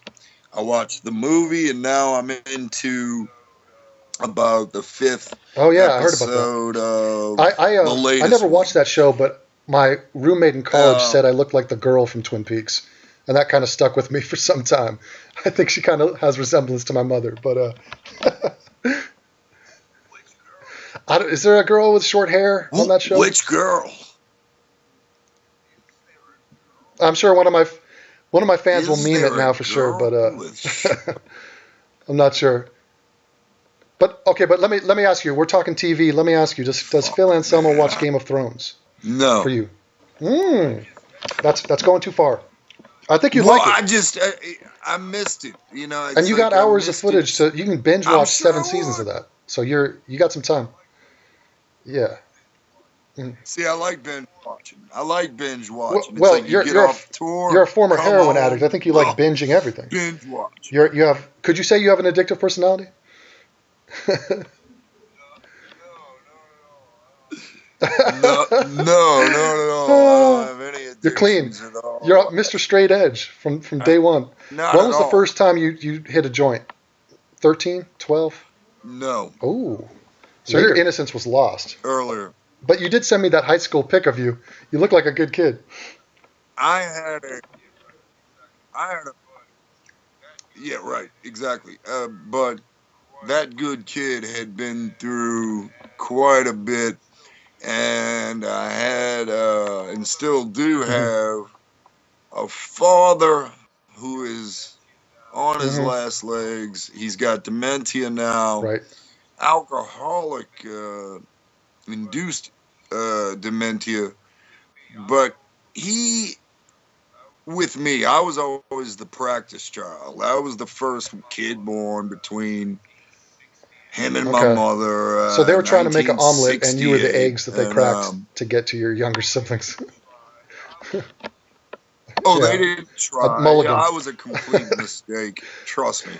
I watched the movie, and now I'm into about the 5th episode of the latest.
I never watched that show, but my roommate in college said I looked like the girl from Twin Peaks, and that kind of stuck with me for some time. I think she kind of has resemblance to my mother, but is there a girl with short hair on that show?
Which girl?
I'm sure one of my fans will meme it now for sure, but I'm not sure. But okay, but let me ask you. We're talking TV. Let me ask you. Does Phil Anselmo watch Game of Thrones
No.
for you? That's going too far. I think you
Well,
like it.
I missed it. You know,
And
it's
you
like
got
I
hours of
missed
footage,
it.
so you can binge
I'm
watch
sure
7 seasons of
would.
that. So you got some time. Yeah.
See, I like binge watching. I like binge
Well,
watching. It's
well,
like you get off
you're
tour,
a former
come
heroin addict. I
home,
think you like binging everything.
binge watch.
You have. Could you say you have an addictive personality?
No, no, not at all. I don't have any
You're clean.
addictions at all.
You're Mr. Straight Edge from day one.
Not
When
at
was the
all.
first time you hit a joint? 13, 12?
No,
Oh, so your innocence was lost.
earlier.
But you did send me that high school pic of you. You look like a good kid.
I had a, I had a, yeah, right, exactly. But that good kid had been through quite a bit, and I had, and still do
Hmm.
have a father who is on his
Hmm.
last legs. He's got dementia now,
Right.
alcoholic induced dementia, but he, with me, I was always the practice child. I was the first kid born between him and my
Okay.
mother,
So they were trying to make an omelet, and you were the
1968,
eggs that they
and
cracked to get to your younger siblings.
oh, they
Yeah.
didn't
A
try. Yeah,
mulligan.
I was a complete mistake. Trust me.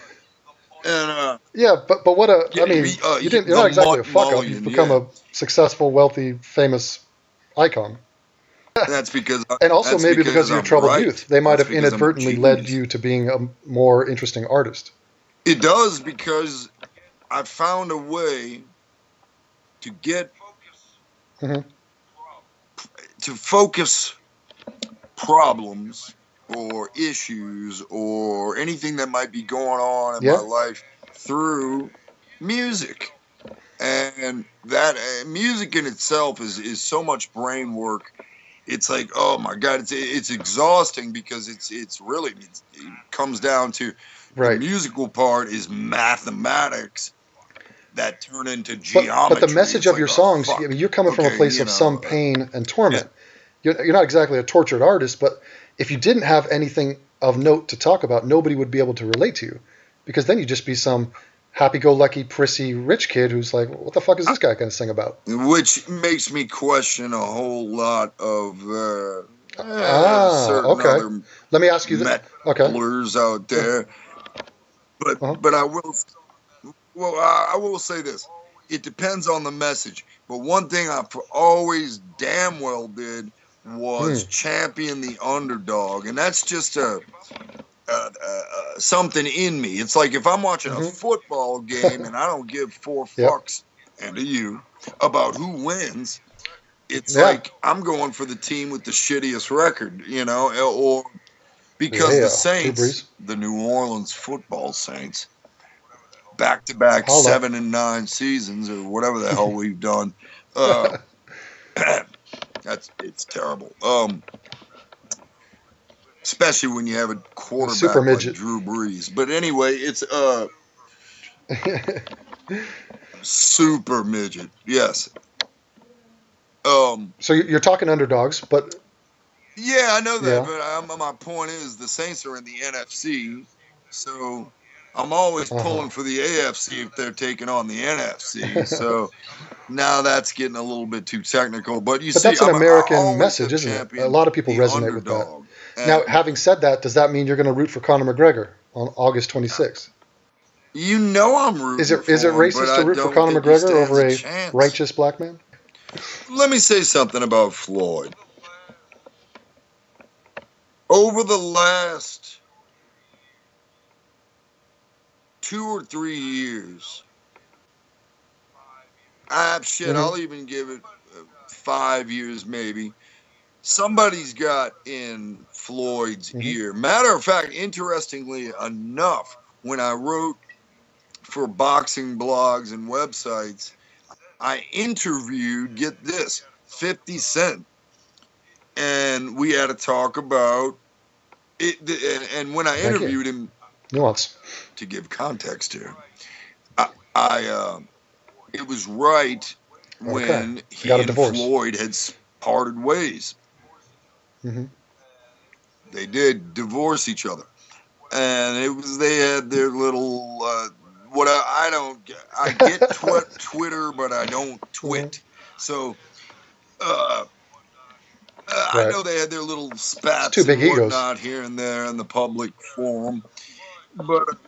And
Yeah, but what a.
yeah,
I mean, you're
the
not exactly a fuck up. You've
mulligan.
become
Yeah,
a successful, wealthy, famous icon.
that's because
And also maybe because of your
I'm
troubled
right.
youth, they might
That's
have
because I'm a
inadvertently led
genius.
you to being a more interesting artist.
It does because I found a way to get
Hmm.
to focus problems or issues or anything that might be going on in my
Yeah.
life through music. And that music in itself is so much brain work. It's like, oh my god, it's exhausting because it comes down to the
Right.
musical part is mathematics that turn into
But the
geometry.
message
It's
of
like,
your
oh
songs, I
fuck,
mean, you're coming from a
okay,
place of some pain and torment. You're not exactly a tortured artist, but if you didn't have anything of note to talk about, nobody would be able to relate to you, because then you'd just be some happy-go-lucky, prissy, rich kid who's like, what the fuck is this guy going to sing about?
which makes me question a whole lot of
Ah,
certain
okay.
other
Let me ask you that. Okay.
meddlers out
Yeah.
there.
Uh-huh.
But I will say this: it depends on the message. But one thing I always damn well did was
Hmm.
champion the underdog, and that's just something in me. It's like if I'm watching a
Hmm.
football game and I don't give four
Yeah.
fucks and a you about who wins, it's
Yeah.
like I'm going for the team with the shittiest record, or because the
Yeah. Drew
Saints,
Brees.
the New Orleans football Saints, back-to-back
Holla.
7 and 9 seasons or whatever the hell we've done. It's terrible. Especially when you have a
Super
quarterback like
midget.
Drew Brees. But anyway, it's super midget. Yes.
So you're talking underdogs, but
Yeah, I know that,
yeah.
but my point is the Saints are in the NFC, so I'm always
Uh-huh.
pulling for the AFC if they're taking on the NFC. So now that's getting a little bit too technical, but you
But
see,
that's an
I
American
always
message,
have
isn't it? A
championed
lot of people
the
resonate with that.
underdog.
Now,
And
having said that, does that mean you're going to root for Conor McGregor on August 26th?
you know I'm
Is
rooting
it
for him, but
racist to
I
root for
don't
Conor
think he
McGregor
stands
over
a
a
chance.
righteous black man?
Let me say something about Floyd. Over the last 2 or 3 years,
Hmm.
I'll even give it 5 years maybe. Somebody's got in Floyd's
Hmm.
ear. Matter of fact, interestingly enough, when I wrote for boxing blogs and websites, I interviewed, get this, 50 Cent. And we had a talk about it. And when I
Thank you.
interviewed him,
Nuance.
to give context here, it was right when he
Got a
and
divorce.
Floyd had parted ways.
Mm-hmm.
They did divorce each other, and they had their little I get Twitter, but I don't twit.
Mm-hmm.
So
Right.
I know they had their little spats
It's two big
and
egos.
whatnot here and there in the public forum, but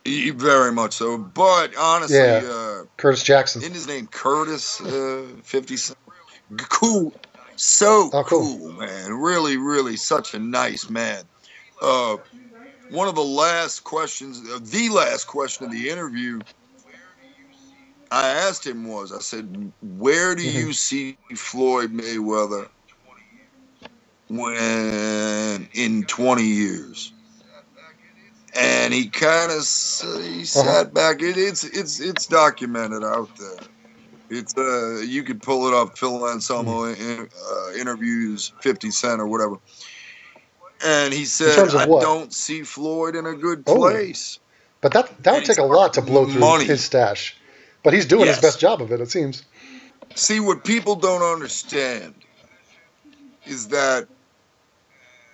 very much so. But honestly,
Yeah. Curtis Jackson.
isn't his name Curtis? 50 Cent. Cool, so
Oh, cool.
cool, man. Really, really, such a nice man. One of the last questions of the interview, I asked him I said, where do you see Floyd Mayweather when in 20 years? And he kind of sat back. It's documented out there. It's you could pull it up. Phil Anselmo interviews 50 Cent or whatever. And he said, I don't see Floyd in a good place.
But that would take a lot to blow through his stash. But he's doing his best job of it, it seems.
See, what people don't understand is that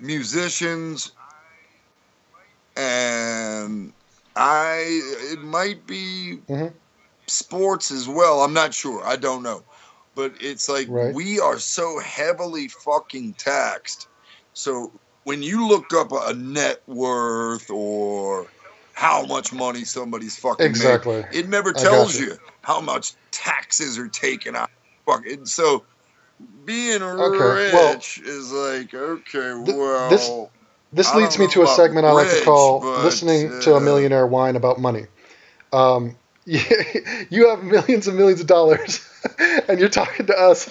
musicians and it might be sports as well. I'm not sure. I don't know. But it's like we are so heavily fucking taxed. So when you look up a net worth or how much money somebody's fucking made, it never tells you how much taxes are taken out. Fucking so being rich is like
This leads me to a segment I like to call "Listening to a Millionaire Whine About Money." You have millions and millions of dollars, and you're talking to us.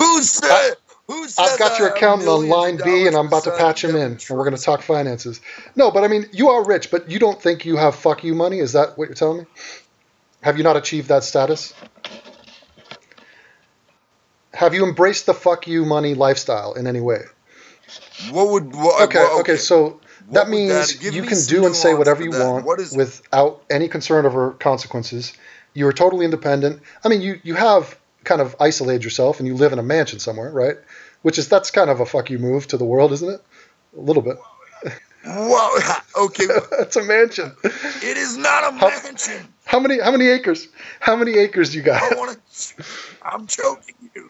Who said?
I've got your accountant on line B, and I'm about to patch him in, and we're going to talk finances. No, but I mean, you are rich, but you don't think you have fuck you money? Is that what you're telling me? Have you not achieved that status? Have you embraced the fuck you money lifestyle in any way? Okay, so that means you can do and say whatever you want without any concern over consequences. You are totally independent. I mean, you have kind of isolated yourself and you live in a mansion somewhere, right? That's kind of a fuck you move to the world, isn't it? A little bit.
Whoa, okay.
It's a mansion.
It is not a mansion.
How many acres? How many acres do you got?
I'm choking you.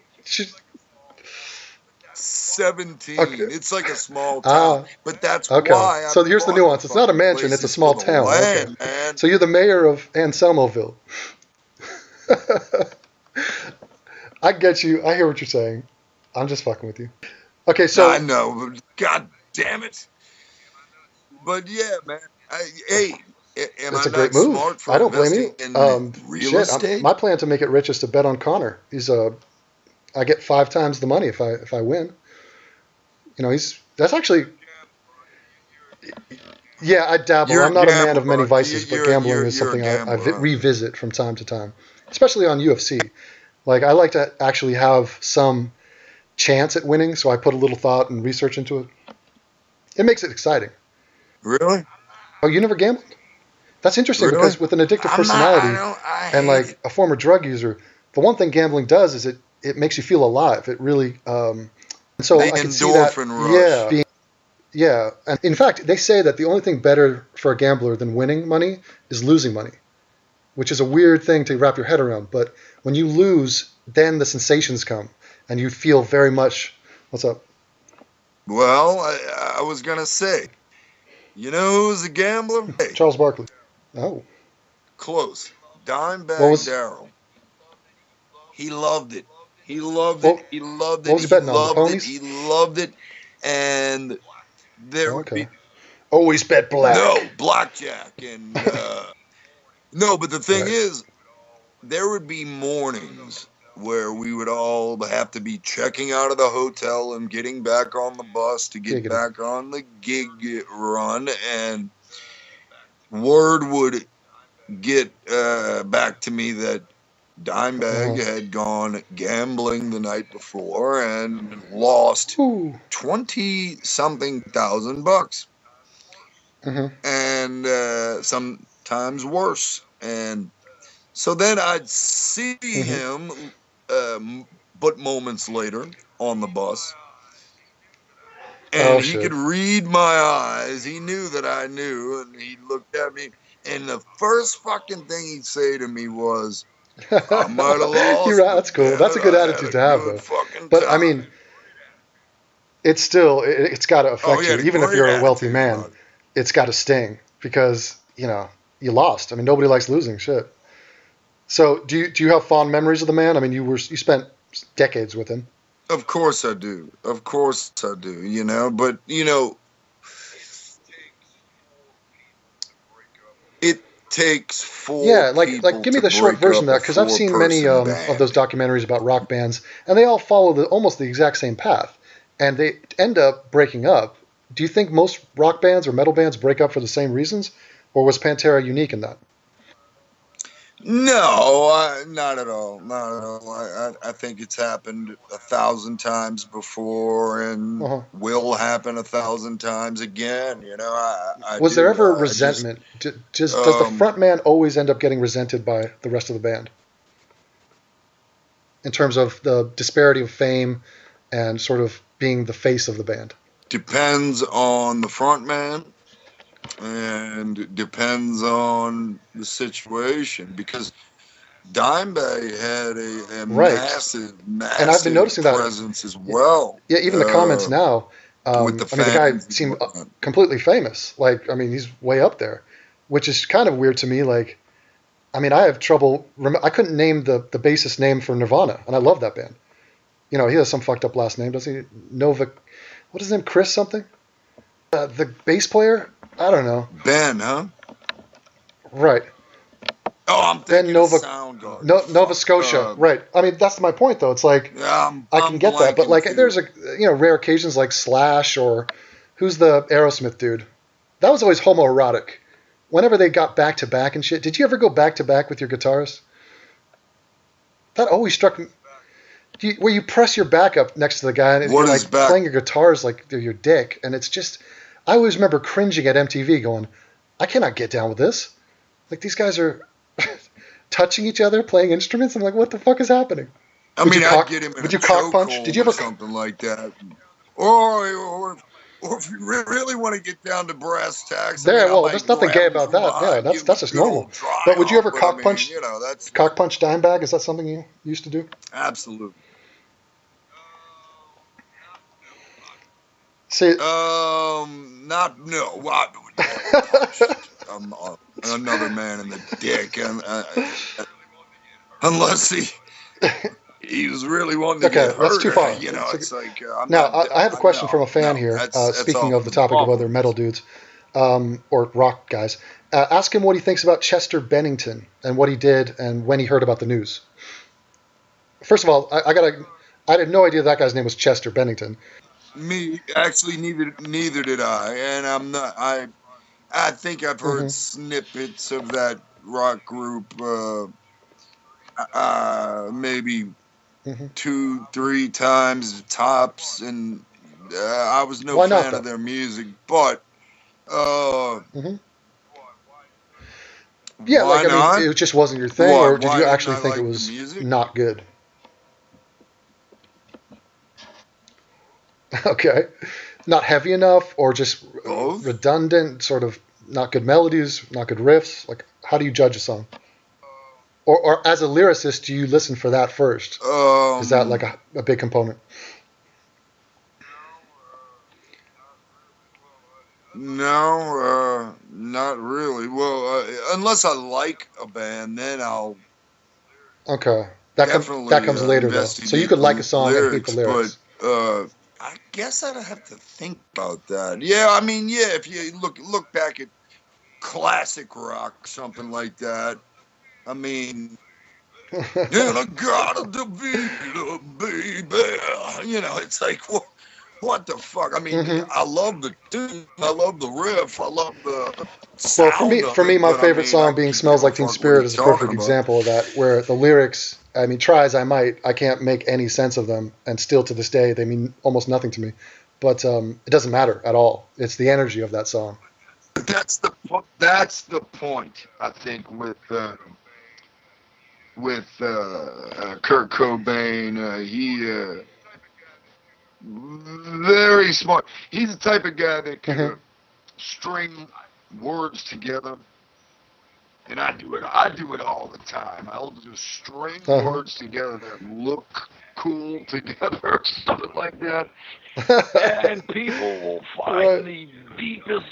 17. Okay. It's like a small town, but that's why.
So here's the nuance. It's not a mansion. It's a small town.
Land, man.
So you're the mayor of Anselmoville. I get you. I hear what you're saying. I'm just fucking with you. Okay, so
I know. God damn it. But yeah, man.
It's a great move. I don't blame you. Real estate? My plan to make it rich is to bet on Connor. I get 5 times the money if I win. You know, that's actually. Yeah, I dabble. I'm not a man of many vices, but gambling is something I revisit from time to time, especially on UFC. Like, I like to actually have some chance at winning, so I put a little thought and research into it. It makes it exciting.
Really?
Oh, you never gambled? That's interesting because with an addictive personality and like a former drug user, the one thing gambling does is it makes you feel alive. It really and so I can see that.
Rush.
Yeah, and in fact, they say that the only thing better for a gambler than winning money is losing money, which is a weird thing to wrap your head around. But when you lose, then the sensations come, and you feel very much. What's up?
Well, I was gonna say, you know who's a gambler? Hey.
Charles Barkley. Oh.
Close. Dimebag Darrell. He loved it. He loved it. He loved it.
What was he betting on? The ponies?
He loved it. And there would be
always bet black.
No, blackjack. And no, but the thing is, there would be mornings where we would all have to be checking out of the hotel and getting back on the bus to get back on the gig run, and word would get back to me that Dimebag had gone gambling the night before and lost 20-something thousand bucks. and sometimes worse. And so then I'd see him, but moments later on the bus, and he could read my eyes. He knew that I knew, and he looked at me, and the first fucking thing he'd say to me was, I might have lost.
You're right. That's cool. That's a good attitude to have, though. But I mean, it's still, it's got to affect you. Even if you're a wealthy man, it's got to sting because, you know, you lost. I mean, nobody likes losing shit. So do you have fond memories of the man? I mean, you spent decades with him.
Of course I do. Of course I do, you know, but, you know, it takes four
like give me the short version of that, because I've seen many of those documentaries about rock bands, and they all follow almost the exact same path, and they end up breaking up. Do you think most rock bands or metal bands break up for the same reasons, or was Pantera unique in that?
No, not at all. Not at all. I think it's happened 1,000 times before, and will happen 1,000 times again. You know,
was there ever resentment? Does the front man always end up getting resented by the rest of the band? In terms of the disparity of fame and sort of being the face of the band?
Depends on the front man. And it depends on the situation, because Dimebag had a massive
and I've been noticing
presence as well.
Yeah, even the comments now. With the fans, I mean, the guy seemed completely famous. Like, I mean, he's way up there, which is kind of weird to me. Like, I mean, I have trouble. I couldn't name the bassist name for Nirvana, and I love that band. You know, he has some fucked up last name, doesn't he? What is his name? Chris something? The bass player? I don't know.
Ben, huh?
Right.
Oh, I'm thinking Soundgarden.
Nova Scotia. Right. I mean, that's my point, though. It's like, I can get that. But, like, there's rare occasions like Slash, or who's the Aerosmith dude? That was always homoerotic. Whenever they got back-to-back and shit. Did you ever go back-to-back with your guitars? That always struck me. Where you press your back up next to the guy, and you're like playing your guitars like they're your dick. And it's just... I always remember cringing at MTV going, I cannot get down with this. Like, these guys are touching each other, playing instruments. I'm like, what the fuck is happening?
I'd get him in a cock punch? Did you ever something like that? Or if you really want to get down to brass tacks.
There's nothing gay about that. Yeah, that's just normal. But would you ever cock punch Dimebag? Is that something you used to do?
Absolutely.
See,
I'm another man in the dick, and unless he was really wanting to get hurt.
That's too far.
You know, it's like
I have a question from a fan here. Speaking of the topic of other metal dudes, or rock guys, ask him what he thinks about Chester Bennington and what he did and when he heard about the news. First of all, I had no idea that guy's name was Chester Bennington.
Me, actually, neither did I, and I'm not. I think I've heard snippets of that rock group, maybe 2-3 times tops, and I was no fan of their music. But
yeah, like I mean, it just wasn't your thing, or did you actually think it was not good? Okay. Not heavy enough, or just redundant, sort of not good melodies, not good riffs? Like, how do you judge a song? Or as a lyricist, do you listen for that first? Is that like a big component?
No, not really. Well, unless I like a band, then I'll...
Okay. That comes later, though. So you could like a song and hate the lyrics.
But, I guess I'd have to think about that. Yeah, I mean, yeah, if you look back at classic rock, something like that. I mean, and I gotta beat up, baby. You know, it's like, what the fuck? I mean, I love the tune, I love the riff, I love the sound.
Well, for me, my favorite song being "Smells Like Teen Spirit" is a perfect example of that, where the lyrics, I mean, try as I might, I can't make any sense of them, and still to this day, they mean almost nothing to me. But it doesn't matter at all. It's the energy of that song.
That's the point. I think with Kurt Cobain, he very smart. He's the type of guy that could string words together. And I do it all the time. I'll just string words together that look cool together, or something like that. And people will find the deepest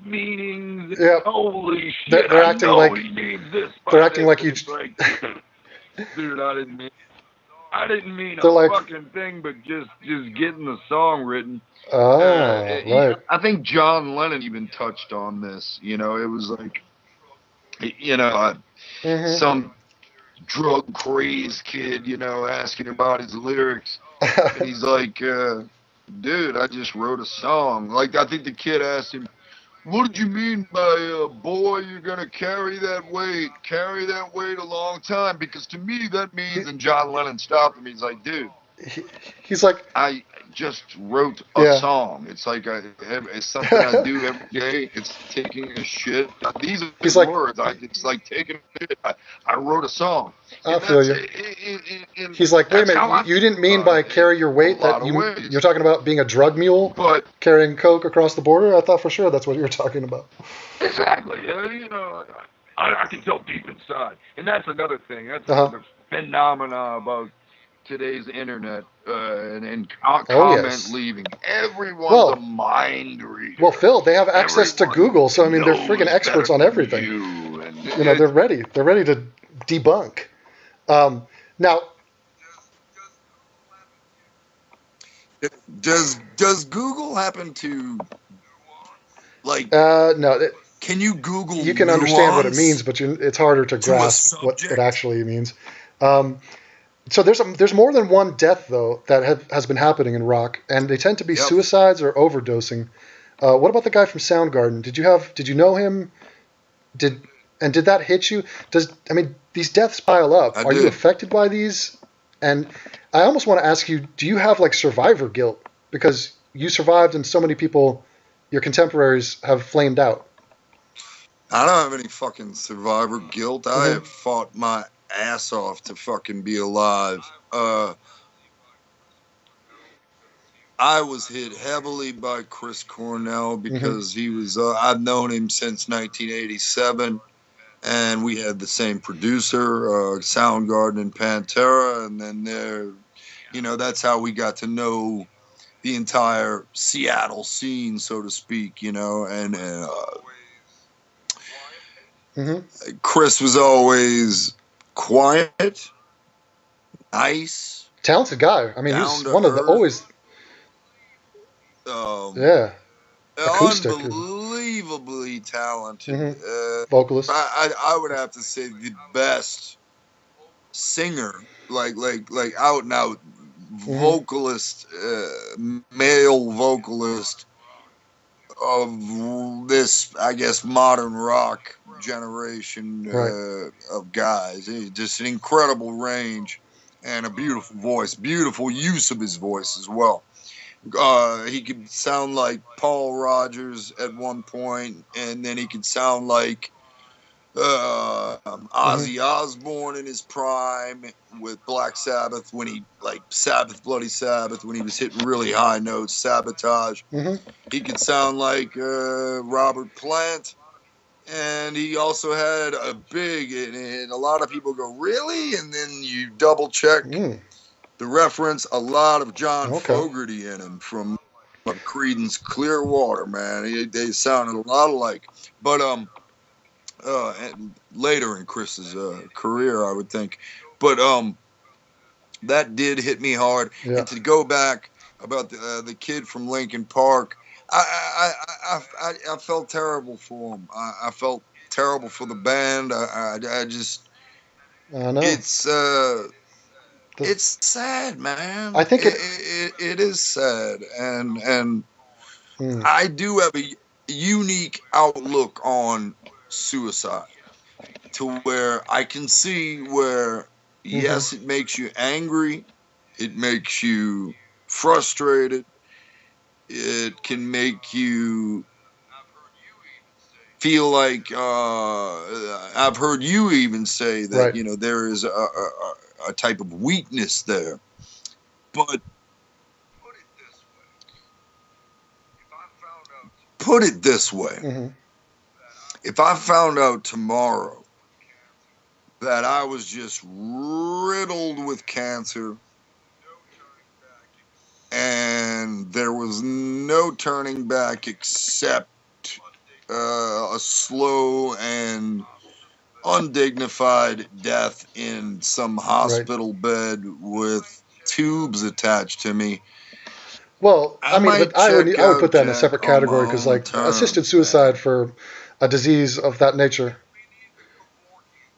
meanings.
Yep.
Holy shit!
They're acting like
he means this.
They're acting like you.
Like, dude, I didn't mean a fucking thing, but just getting the song written.
Right.
I think John Lennon even touched on this. You know, it was like, you know, some drug crazed kid, you know, asking about his lyrics, and he's like, dude, I just wrote a song. Like, I think the kid asked him, what did you mean by, boy, you're going to carry that weight a long time? Because to me, that means, and John Lennon stopped him. He's like, dude,
he's like,
I just wrote a song. It's like, it's something I do every day. It's taking a shit. These are
he's like,
words. It's like taking a shit. I wrote a song.
I feel you. He's like, wait a minute, you didn't mean by carry your weight that you're talking about being a drug mule,
but
carrying coke across the border? I thought for sure that's what you were talking about.
Exactly. You know, I can tell deep inside. And that's another thing. That's another phenomena about today's internet and comment leaving. Everyone's a mind reader.
Well, Phil, they have access to Google, so I mean, they're freaking experts on everything. You know, they're ready. They're ready to debunk. Now,
does Google happen to like?
No.
Can you Google?
You can understand what it means, but it's harder to grasp what it actually means. So there's more than one death though that has been happening in rock, and they tend to be suicides or overdosing. What about the guy from Soundgarden? Did you know him? Did that hit you? These deaths pile up. Are you affected by these? And I almost want to ask you, do you have like survivor guilt because you survived and so many people, your contemporaries, have flamed out?
I don't have any fucking survivor guilt. I have fought my ass off to fucking be alive. I was hit heavily by Chris Cornell because he was, I've known him since 1987, and we had the same producer, Soundgarden and Pantera, and then that's how we got to know the entire Seattle scene, so to speak, and Chris was always quiet, nice,
talented guy. I mean, he's one of the always, acoustic,
unbelievably talented
vocalist.
I would have to say the best singer, like out and out vocalist, male vocalist of this, I guess, modern rock generation of guys. Just an incredible range and a beautiful voice, beautiful use of his voice as well. He could sound like Paul Rodgers at one point, and then he could sound like Ozzy Osbourne in his prime with Black Sabbath, when he, like Sabbath, Bloody Sabbath, when he was hitting really high notes, Sabotage. He could sound like Robert Plant, and he also had a big, and a lot of people go, really? And then you double check the reference, a lot of John Fogerty in him from Creedence Clearwater, man. They sounded a lot alike. But and later in Chris's career, I would think. But that did hit me hard. And to go back about the kid from Lincoln Park, I felt terrible for him. I felt terrible for the band. I just, it's sad, man.
I think
it is sad, and I do have a unique outlook on suicide, to where I can see where yes, it makes you angry, it makes you frustrated, it can make you feel like I've heard you even say that,
Right.
you know, there is a type of weakness there. But put it this way.
Mm-hmm.
If I found out tomorrow that I was just riddled with cancer and there was no turning back except a slow and undignified death in some
Right.
hospital bed with tubes attached to me,
Well,
I
I mean,
might
but I
check
would put
out,
that in a
Jack,
separate
on my
category because,
own
like, assisted
terms,
suicide
man.
for a disease of that nature.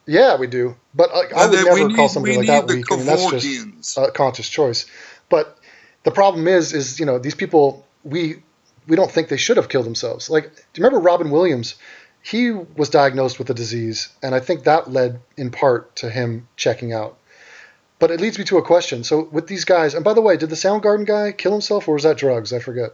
Yeah, we do. But I
And
would
then
never call somebody
we
like that
need the
weak. I mean, that's just
Kevorkians.
a conscious choice. But the problem is you know these people we don't think they should have killed themselves. Like, do you remember Robin Williams? He was diagnosed with a disease, and I think that led in part to him checking out. But it leads me to a question. So with these guys, and by the way, did the Soundgarden guy kill himself or was that drugs? I forget.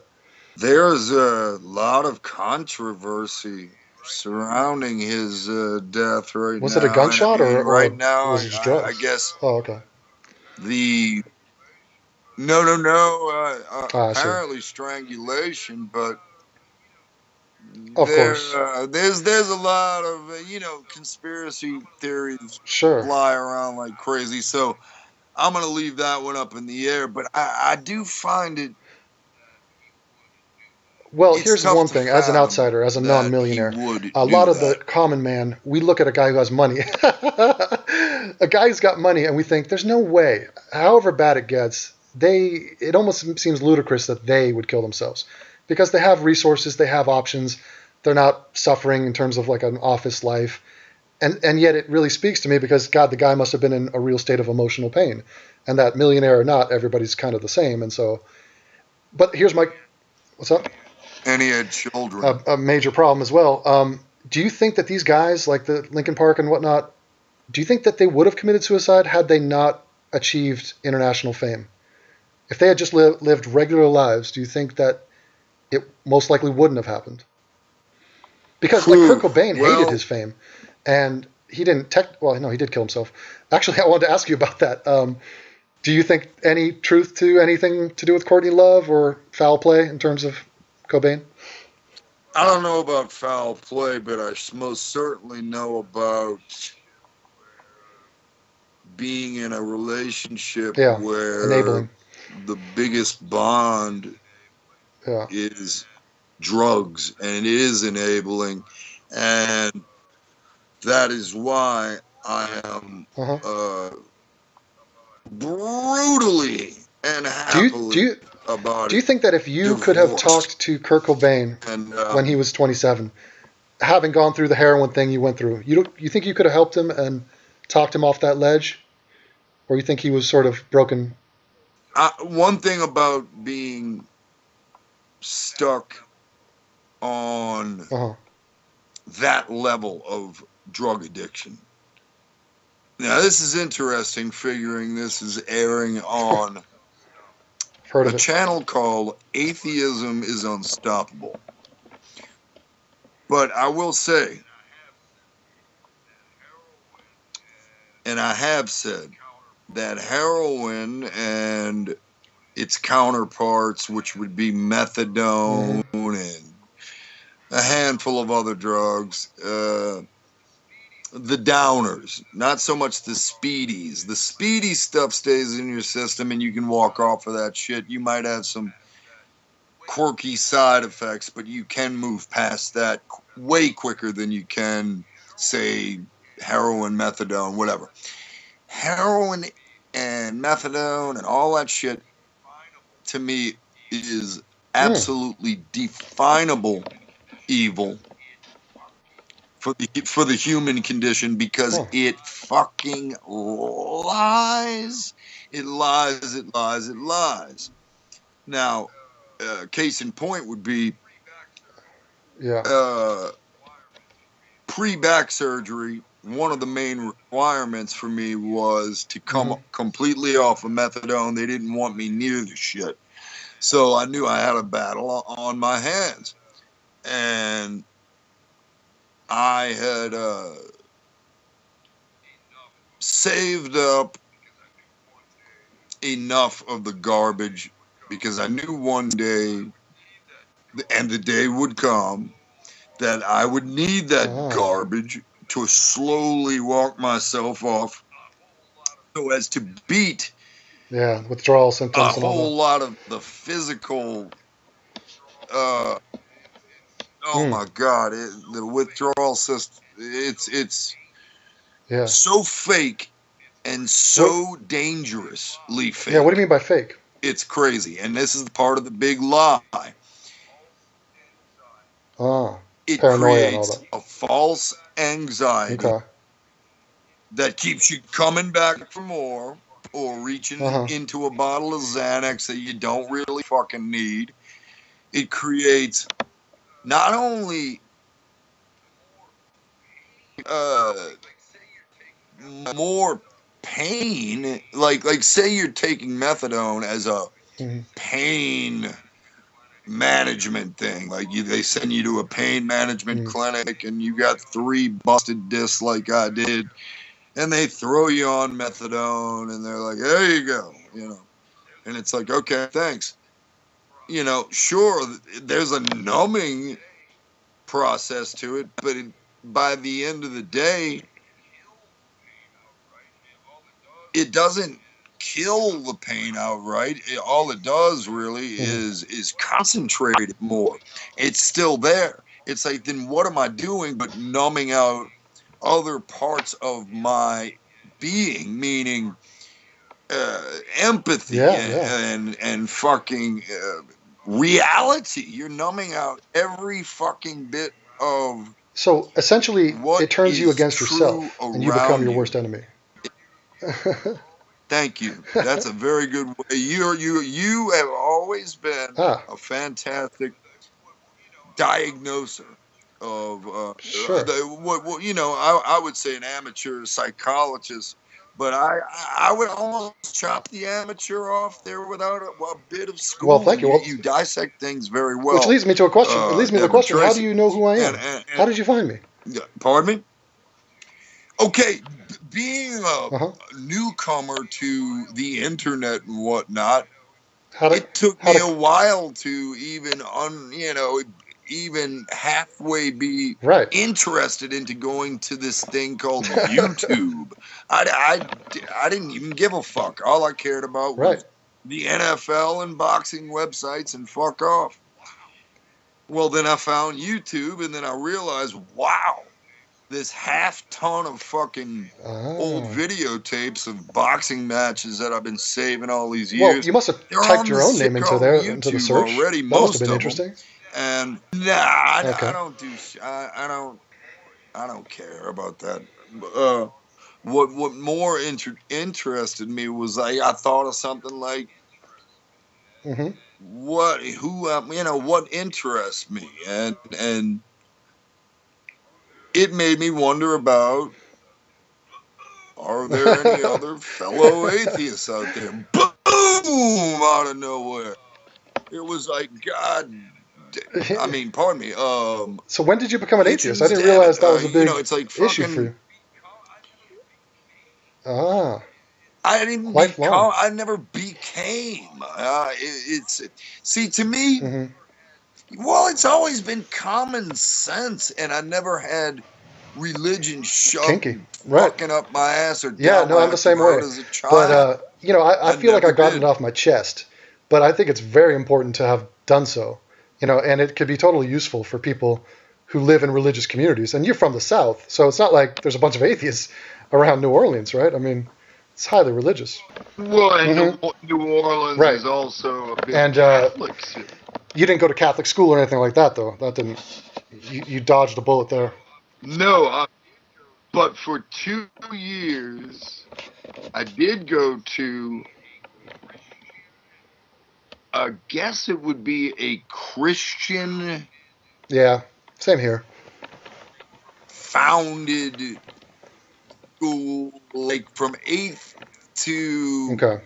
There's a lot of controversy surrounding his death right
Was it a
now, and I
gunshot
mean, right
or
now,
was it just
I
drugs?
guess
Oh, okay.
the no,
Ah, I see.
apparently strangulation, but
Of course.
there's a lot of you know, conspiracy theories
Sure.
fly around like crazy. So I'm gonna leave that one up in the air. But I do find
Well,
it's
here's
tough
one
to
thing. As an
fathom
outsider, as a
that he
non-millionaire,
would
a lot
do
of the
that.
common man, we look at a guy who has money, a guy who's got money, and we think there's no way. However bad it gets, it almost seems ludicrous that they would kill themselves because they have resources, they have options, they're not suffering in terms of like an office life, and yet it really speaks to me because God, the guy must have been in a real state of emotional pain, and that millionaire or not, everybody's kind of the same, and so. But here's my what's up?
And he had children.
A major problem as well. Do you think that these guys, like the Lincoln Park and whatnot, do you think that they would have committed suicide had they not achieved international fame? If they had just lived regular lives, do you think that it most likely wouldn't have happened? Because like Kurt
Whew.
Cobain hated his
Well,
fame, and he didn't well, no, he did kill himself. Actually, I wanted to ask you about that. Do you think any truth to anything to do with Courtney Love or foul play in terms of Cobain?
I don't know about foul play, but I most certainly know about being in a relationship
Yeah,
where
enabling.
the biggest bond
Yeah.
is drugs and it is enabling, and that is why I am
Uh-huh.
brutally and
Do you
happily
do you
about
do you
it
think that if you could have
divorced.
talked to Kurt Cobain
And
when he was 27, having gone through the heroin thing you went through, you think you could have helped him and talked him off that ledge, or you think he was sort of broken?
one thing about being stuck on
Uh-huh.
that level of drug addiction. Now, this is interesting, figuring this is airing on
I've heard
a
of it.
channel called Atheism Is Unstoppable. But I will say, and I have said, that heroin and its counterparts, which would be
Mm-hmm.
methadone and a handful of other drugs, the downers, not so much the speedies. The speedy stuff stays in your system and you can walk off of that shit. You might have some quirky side effects, but you can move past that way quicker than you can, say, heroin, methadone, whatever. Heroin and methadone and all that shit, to me, is
Mm.
absolutely definable evil for the human condition because
Huh.
it fucking lies. It lies. It lies. It lies. Now, case in point would be
Yeah.
uh, pre-back surgery. One of the main requirements for me was to come
Mm-hmm.
completely off of methadone. They didn't want me near the shit, so I knew I had a battle on my hands. And I had saved up enough of the garbage because I knew one day, and the day would come, that I would need that garbage to slowly walk myself off so as to beat
withdrawal
a
symptoms and all
whole
that.
lot of the physical oh my god, the withdrawal system, it's
Yeah.
so fake and so dangerously fake.
Yeah, what do you mean by fake?
It's crazy, and this is part of the big lie. It
Paranoia and all
creates
that.
a false anxiety that keeps you coming back for more, or reaching into a bottle of Xanax that you don't really fucking need. It creates not only more pain, like say you're taking methadone as a pain management thing, like they send you to a pain management clinic and you got 3 busted discs like I did, and they throw you on methadone and they're like, there you go, and it's like, okay, thanks, sure, there's a numbing process to it, but by the end of the day, it doesn't kill the pain outright. All it does really is concentrate it more. It's still there. It's like, then what am I doing but numbing out other parts of my being, meaning empathy and fucking reality. You're numbing out every fucking bit of.
So essentially,
what
it turns you against yourself, and you become your
you.
worst enemy.
Thank you. That's a very good way. You have always been a fantastic diagnoser of I would say an amateur psychologist, but I would almost chop the amateur off there without a bit of school.
Well, thank you.
You dissect things very well.
Which leads me to a question. It leads me to the question: how do you know who I am? How did you find me?
Pardon me? Okay, being a newcomer to the internet and whatnot, it took me a while to even halfway be interested into going to this thing called YouTube. I didn't even give a fuck. All I cared about was the NFL and boxing websites and fuck off. Well, then I found YouTube, and then I realized, wow, this half ton of fucking old videotapes of boxing matches that I've been saving all these years.
Well, you must have typed your own name into there, into the search.
Already,
that must have been interesting.
And I don't care about that. What more interested me was, like, I thought of something like, what interests me, and it made me wonder about, are there any other fellow atheists out there? Boom! Out of nowhere. It was like, God, I mean, pardon me.
So when did you become an atheist? I didn't realize that was a big
it's like fucking,
issue for you.
I didn't become, I never became. See, to me, well, it's always been common sense, and I never had religion shoved fucking up my ass or down
I'm the same way.
As a child.
But I feel like I got it off my chest. But I think it's very important to have done so. And it could be totally useful for people who live in religious communities. And you're from the South, so it's not like there's a bunch of atheists around New Orleans, right? I mean, it's highly religious.
Well, and New Orleans is also a big Catholic city.
You didn't go to Catholic school or anything like that, though. That didn't. You dodged a bullet there.
No, but for 2 years, I did go to, I guess it would be a Christian.
Yeah, same here.
Founded school, like from 8th to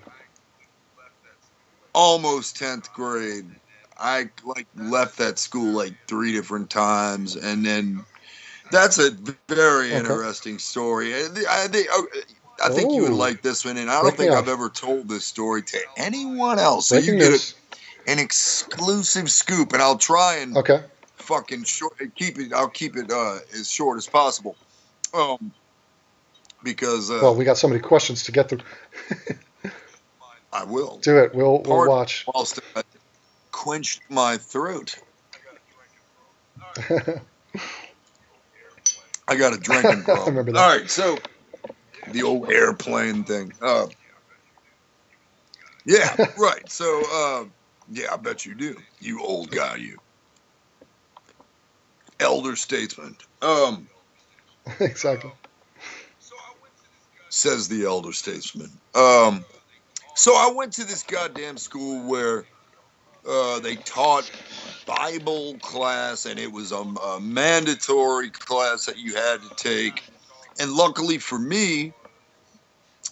almost 10th grade. I left that school like 3 different times, and then That's a very
Okay.
interesting story. I think you would
Oh,
like this one, and I don't
break me
think I've
off.
ever told this story to anyone else. So you
Breaking
get
news.
an exclusive scoop, and I'll try and
Okay.
fucking keep it. I'll keep it as short as possible. Because
Well, we got so many questions to get through.
I will.
Do it. We'll
Pardon
watch.
whilst I quenched my throat. I got a drinking
I
problem.
remember that.
All right, so the old airplane thing. Yeah, right. So, yeah, I bet you do. You old guy, you elder statesman.
Exactly.
Says the elder statesman. So I went to this goddamn school where they taught Bible class, and it was a mandatory class that you had to take. And luckily for me,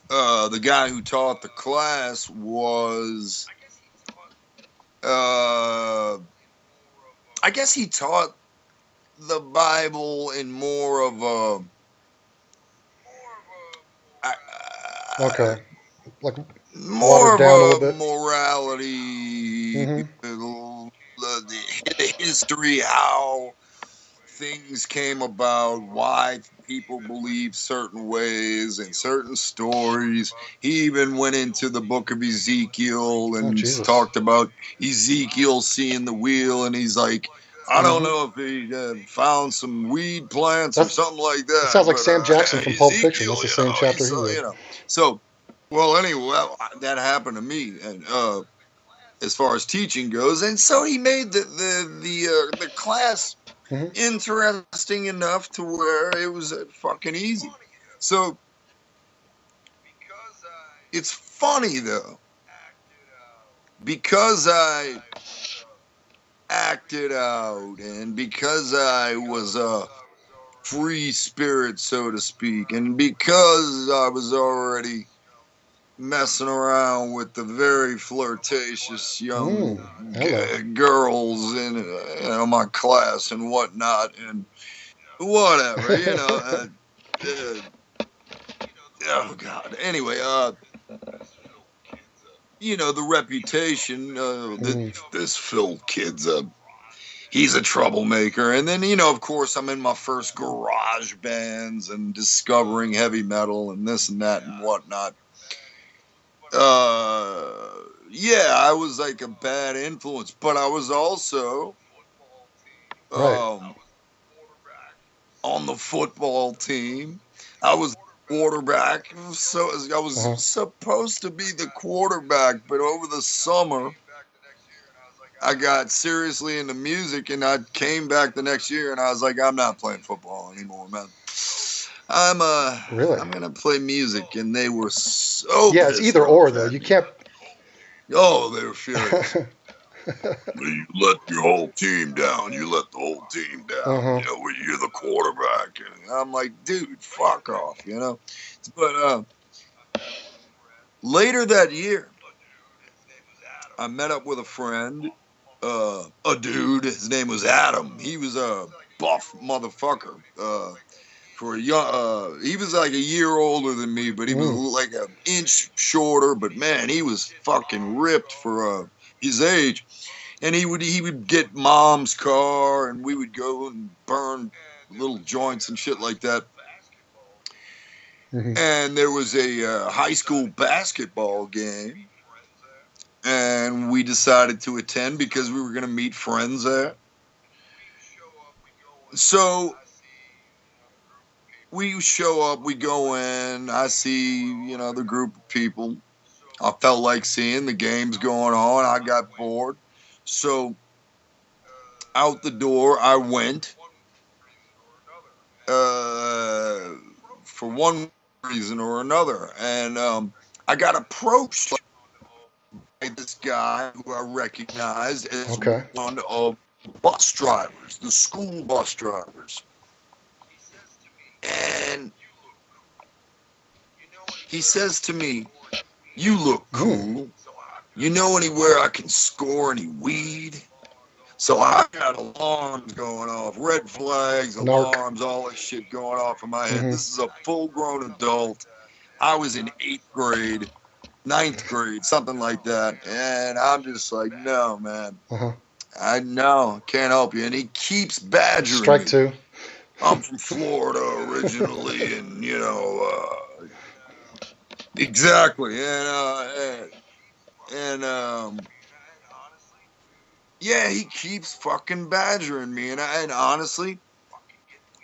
the guy who taught the class was, I guess he taught the Bible in more of a,
Okay. Like
more
watered
of
down a little
a
bit.
morality, the history, how things came about, why people believe certain ways and certain stories. He even went into the book of Ezekiel
Oh,
and
Jesus.
talked about Ezekiel seeing the wheel, and he's like, I don't know if he found some weed plants or
That's
something like
It
that,
sounds like
but
Sam Jackson from Pulp Fiction.
Ezekiel,
That's the same
he
chapter he
saw,
read.
So, well, anyway, that happened to me, and as far as teaching goes, and so he made the class
Hmm.
interesting enough to where it was fucking easy. So it's funny though, because I acted out and because I was a free spirit, so to speak, and because I was already messing around with the very flirtatious young
Hello.
girls in my class and whatnot, and whatever, oh god. Anyway, the reputation that this Phil kid's he's a troublemaker. And then, of course, I'm in my first garage bands and discovering heavy metal and this and that and whatnot. Yeah, I was like a bad influence, but I was also
Right.
on the football team. I was quarterback, so I was supposed to be the quarterback, but over the summer I got seriously into music, and I came back the next year and I was like, I'm not playing football anymore, man.
Really?
I'm gonna play music, and they were so
Yeah, it's
pissed
either or
off
though.
at
You
me.
can't.
Oh, they were furious. You let your whole team down. You let the whole team down. When you're the quarterback. And I'm like, dude, fuck off, But later that year, I met up with a friend, a dude. His name was Adam. He was a buff motherfucker. For a young, he was like a year older than me, but he was like an inch shorter. But man, he was fucking ripped for his age. And he would get mom's car, and we would go and burn little joints and shit like that. And there was a high school basketball game, and we decided to attend because we were going to meet friends there. So we show up, we go in, I see, the group of people. I felt like seeing the games going on. I got bored. So out the door I went. For one reason or another. And I got approached by this guy who I recognized as one of the bus drivers, the school bus drivers. And he says to me, "You look cool. You know anywhere I can score any weed?" So I got alarms going off, red flags,
Narc.
alarms, all this shit going off in my head.
Mhm.
This is a full-grown adult. I was in 8th grade, 9th grade, something like that. And I'm just like, no, man.
Uh-huh.
I know, can't help you. And he keeps badgering
Strike
me.
2.
I'm from Florida originally, and exactly, yeah, he keeps fucking badgering me, and honestly,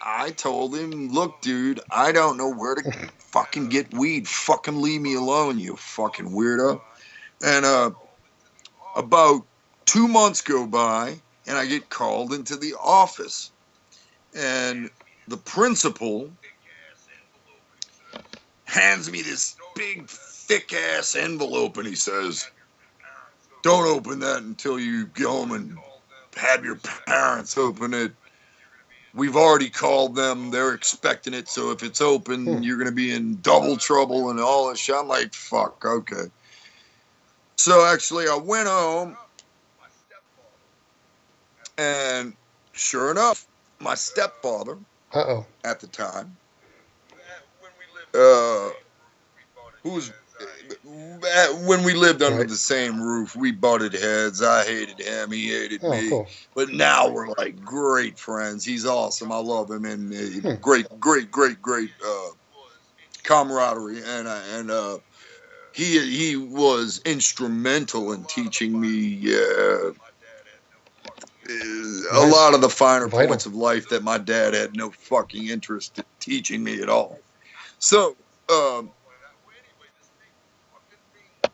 I told him, look, dude, I don't know where to fucking get weed. Fucking leave me alone, you fucking weirdo. And about 2 months go by, and I get called into the office, and the principal hands me this big, thick ass envelope, and he says, don't open that until you go home and have your parents open it. We've already called them. They're expecting it. So if it's open, you're going to be in double trouble and all this shit. I'm like, fuck, okay. So actually, I went home, and sure enough, my stepfather at the time, who's when we lived under the same roof, we butted heads. I hated him. He hated me.
Cool.
But now we're like great friends. He's awesome. I love him. And great camaraderie. And he was instrumental in teaching me a lot of the finer points of life that my dad had no fucking interest in teaching me at all. So,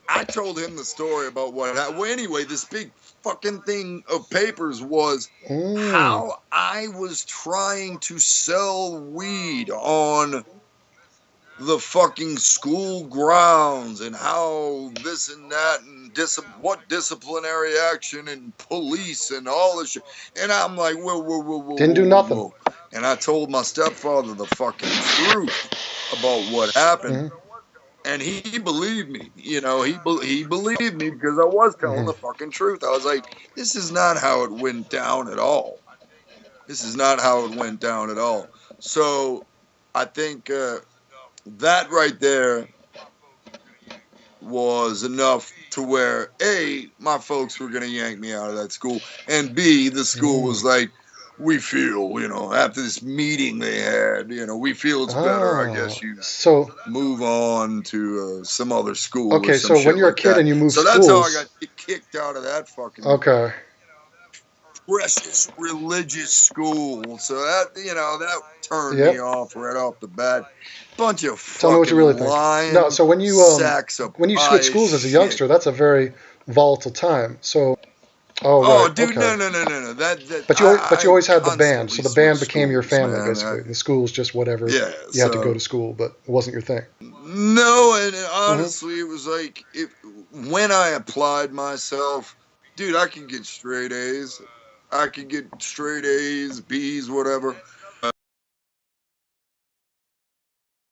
I told him the story about what happened. Well, anyway, this big fucking thing of papers was how I was trying to sell weed on the fucking school grounds, and how this and that, and what disciplinary action and police and all this shit. And I'm like, whoa.
Didn't do nothing.
Whoa. And I told my stepfather the fucking truth about what happened. And he believed me, he believed me because I was telling the fucking truth. I was like, this is not how it went down at all. This is not how it went down at all. So I think that right there was enough to where, A, my folks were going to yank me out of that school, and B, the school was like, we feel, after this meeting they had, we feel it's better, I guess you move on to some other school.
Okay, so when you're a kid and you move schools.
So that's how I got kicked out of that fucking precious religious school. So that turned me off right off the bat. Bunch of fucking
Tell me what you really
lying
think. No, so when you switch schools as a youngster, that's a very volatile time. So.
Dude, no.
But you always had the band, so the band became your family, basically. The school's just whatever.
Yeah,
you had to go to school, but it wasn't your thing.
No, and honestly, it was like when I applied myself, dude, I could get straight A's. I could get straight A's, B's, whatever.